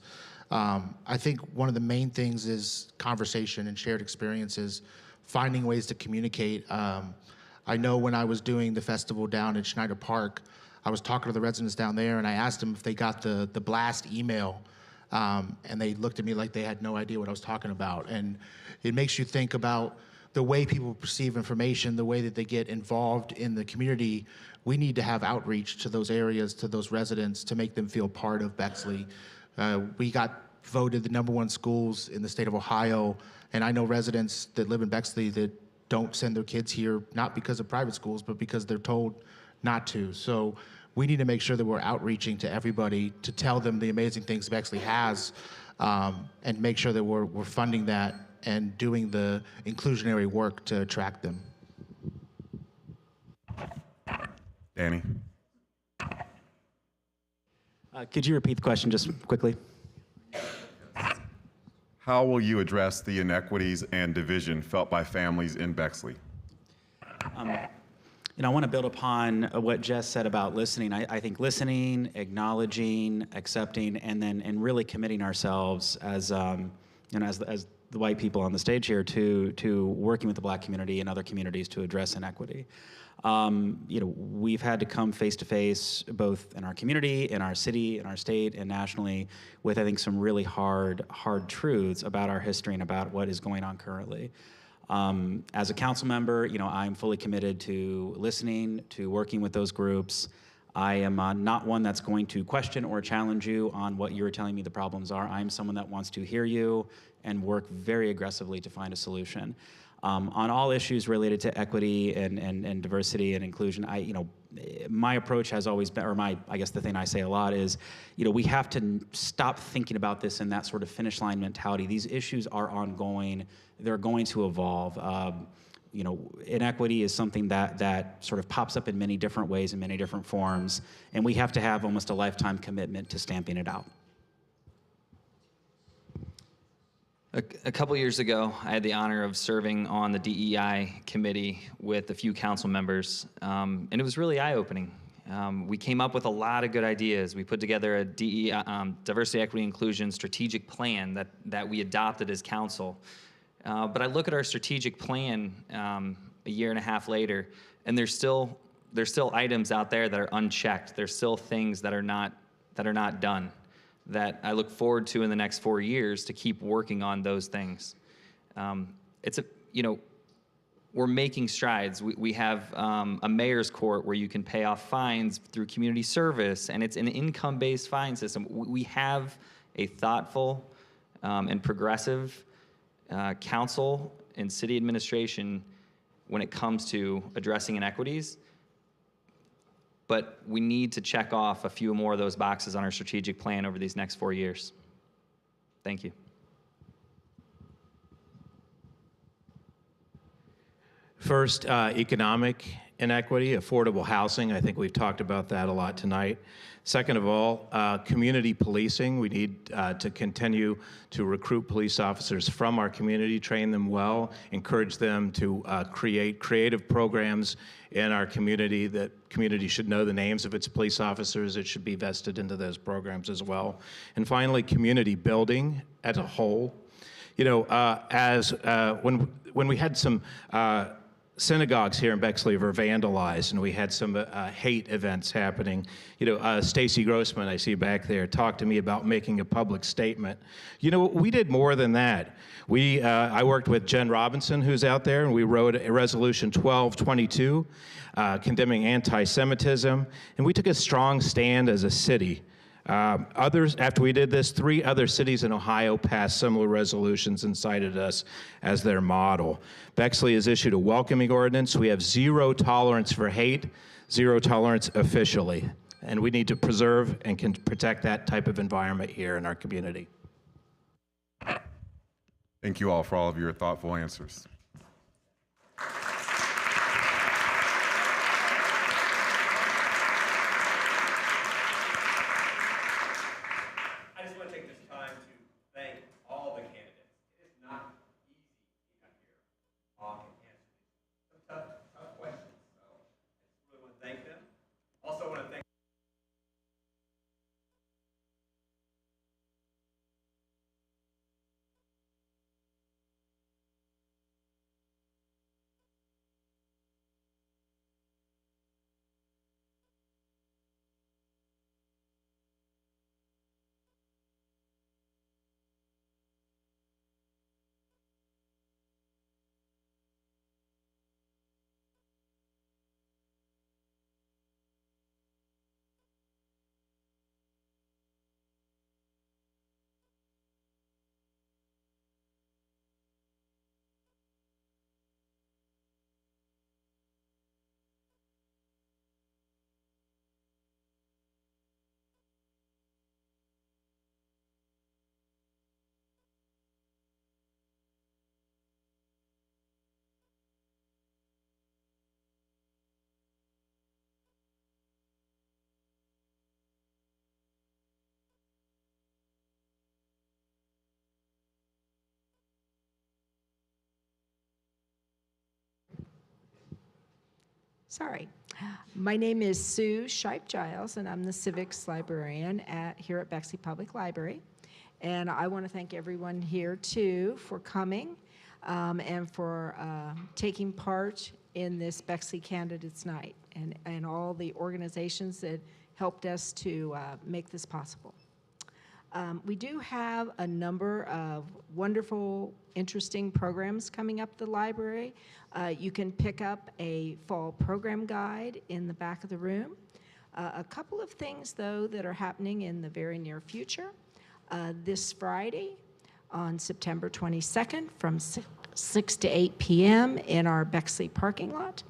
I think one of the main things is conversation and shared experiences, finding ways to communicate. I know when I was doing the festival down in Schneider Park, I was talking to the residents down there and I asked them if they got the blast email, and they looked at me like they had no idea what I was talking about. And it makes you think about the way people perceive information, the way that they get involved in the community. We need to have outreach to those areas, to those residents, to make them feel part of Bexley. We got voted the #1 schools in the state of Ohio, and I know residents that live in Bexley that don't send their kids here, not because of private schools, but because they're told not to. So we need to make sure that we're outreaching to everybody to tell them the amazing things Bexley has, and make sure that we're funding that and doing the inclusionary work to attract them. Danny? Could you repeat the question just quickly? How will you address the inequities and division felt by families in Bexley? I want to build upon what Jess said about listening. I think listening, acknowledging, accepting, and really committing ourselves as as the white people on the stage here to working with the Black community and other communities to address inequity. We've had to come face to face, both in our community, in our city, in our state, and nationally, with I think some really hard truths about our history and about what is going on currently. As a council member, I'm fully committed to listening, to working with those groups. I am not one that's going to question or challenge you on what you're telling me the problems are. I'm someone that wants to hear you and work very aggressively to find a solution. On all issues related to equity and diversity and inclusion, my approach has always been, or I guess the thing I say a lot is, we have to stop thinking about this in that sort of finish line mentality. These issues are ongoing. They're going to evolve. Inequity is something that sort of pops up in many different ways, in many different forms, and we have to have almost a lifetime commitment to stamping it out. A couple years ago, I had the honor of serving on the DEI committee with a few council members, and it was really eye-opening. We came up with a lot of good ideas. We put together a diversity, equity, inclusion strategic plan that we adopted as council. But I look at our strategic plan a year and a half later, and there's still items out there that are unchecked. There's still things that are not done that I look forward to in the next 4 years to keep working on those things. We're making strides. We have a mayor's court where you can pay off fines through community service, and it's an income-based fine system. We have a thoughtful and progressive council and city administration when it comes to addressing inequities, but we need to check off a few more of those boxes on our strategic plan over these next 4 years. Thank you. First, economic inequity, affordable housing. I think we've talked about that a lot tonight. Second of all, community policing. We need to continue to recruit police officers from our community, train them well, encourage them to create creative programs in our community. That community should know the names of its police officers. It should be vested into those programs as well. And finally, community building as a whole. When we had some synagogues here in Bexley were vandalized, and we had some hate events happening. Stacy Grossman, I see back there, talked to me about making a public statement. We did more than that. I worked with Jen Robinson, who's out there, and we wrote a resolution 1222 condemning anti-Semitism, and we took a strong stand as a city. After we did this, 3 other cities in Ohio passed similar resolutions and cited us as their model. Bexley has issued a welcoming ordinance. We have 0 tolerance for hate, 0 tolerance officially. And we need to preserve and can protect that type of environment here in our community. Thank you all for all of your thoughtful answers. Sorry. My name is Sue Shipe-Giles, and I'm the civics librarian here at Bexley Public Library. And I want to thank everyone here, too, for coming and for taking part in this Bexley Candidates Night and all the organizations that helped us to make this possible. We do have a number of wonderful, interesting programs coming up at the library. You can pick up a fall program guide in the back of the room. A couple of things, though, that are happening in the very near future. This Friday, on September 22nd, from 6 to 8 p.m. in our Bexley parking lot,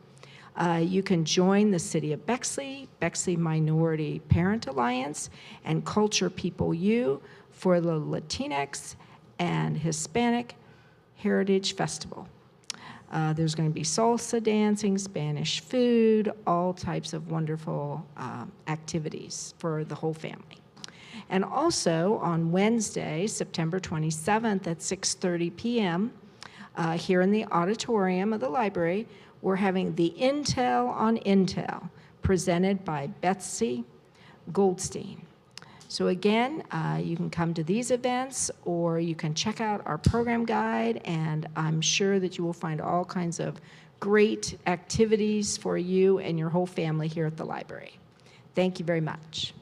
you can join the City of Bexley, Bexley Minority Parent Alliance, and Culture People U for the Latinx and Hispanic Heritage Festival. There's going to be salsa dancing, Spanish food, all types of wonderful activities for the whole family. And also on Wednesday, September 27th at 6:30 p.m., here in the auditorium of the library, we're having the Intel on Intel presented by Betsy Goldstein. So again, you can come to these events or you can check out our program guide, and I'm sure that you will find all kinds of great activities for you and your whole family here at the library. Thank you very much.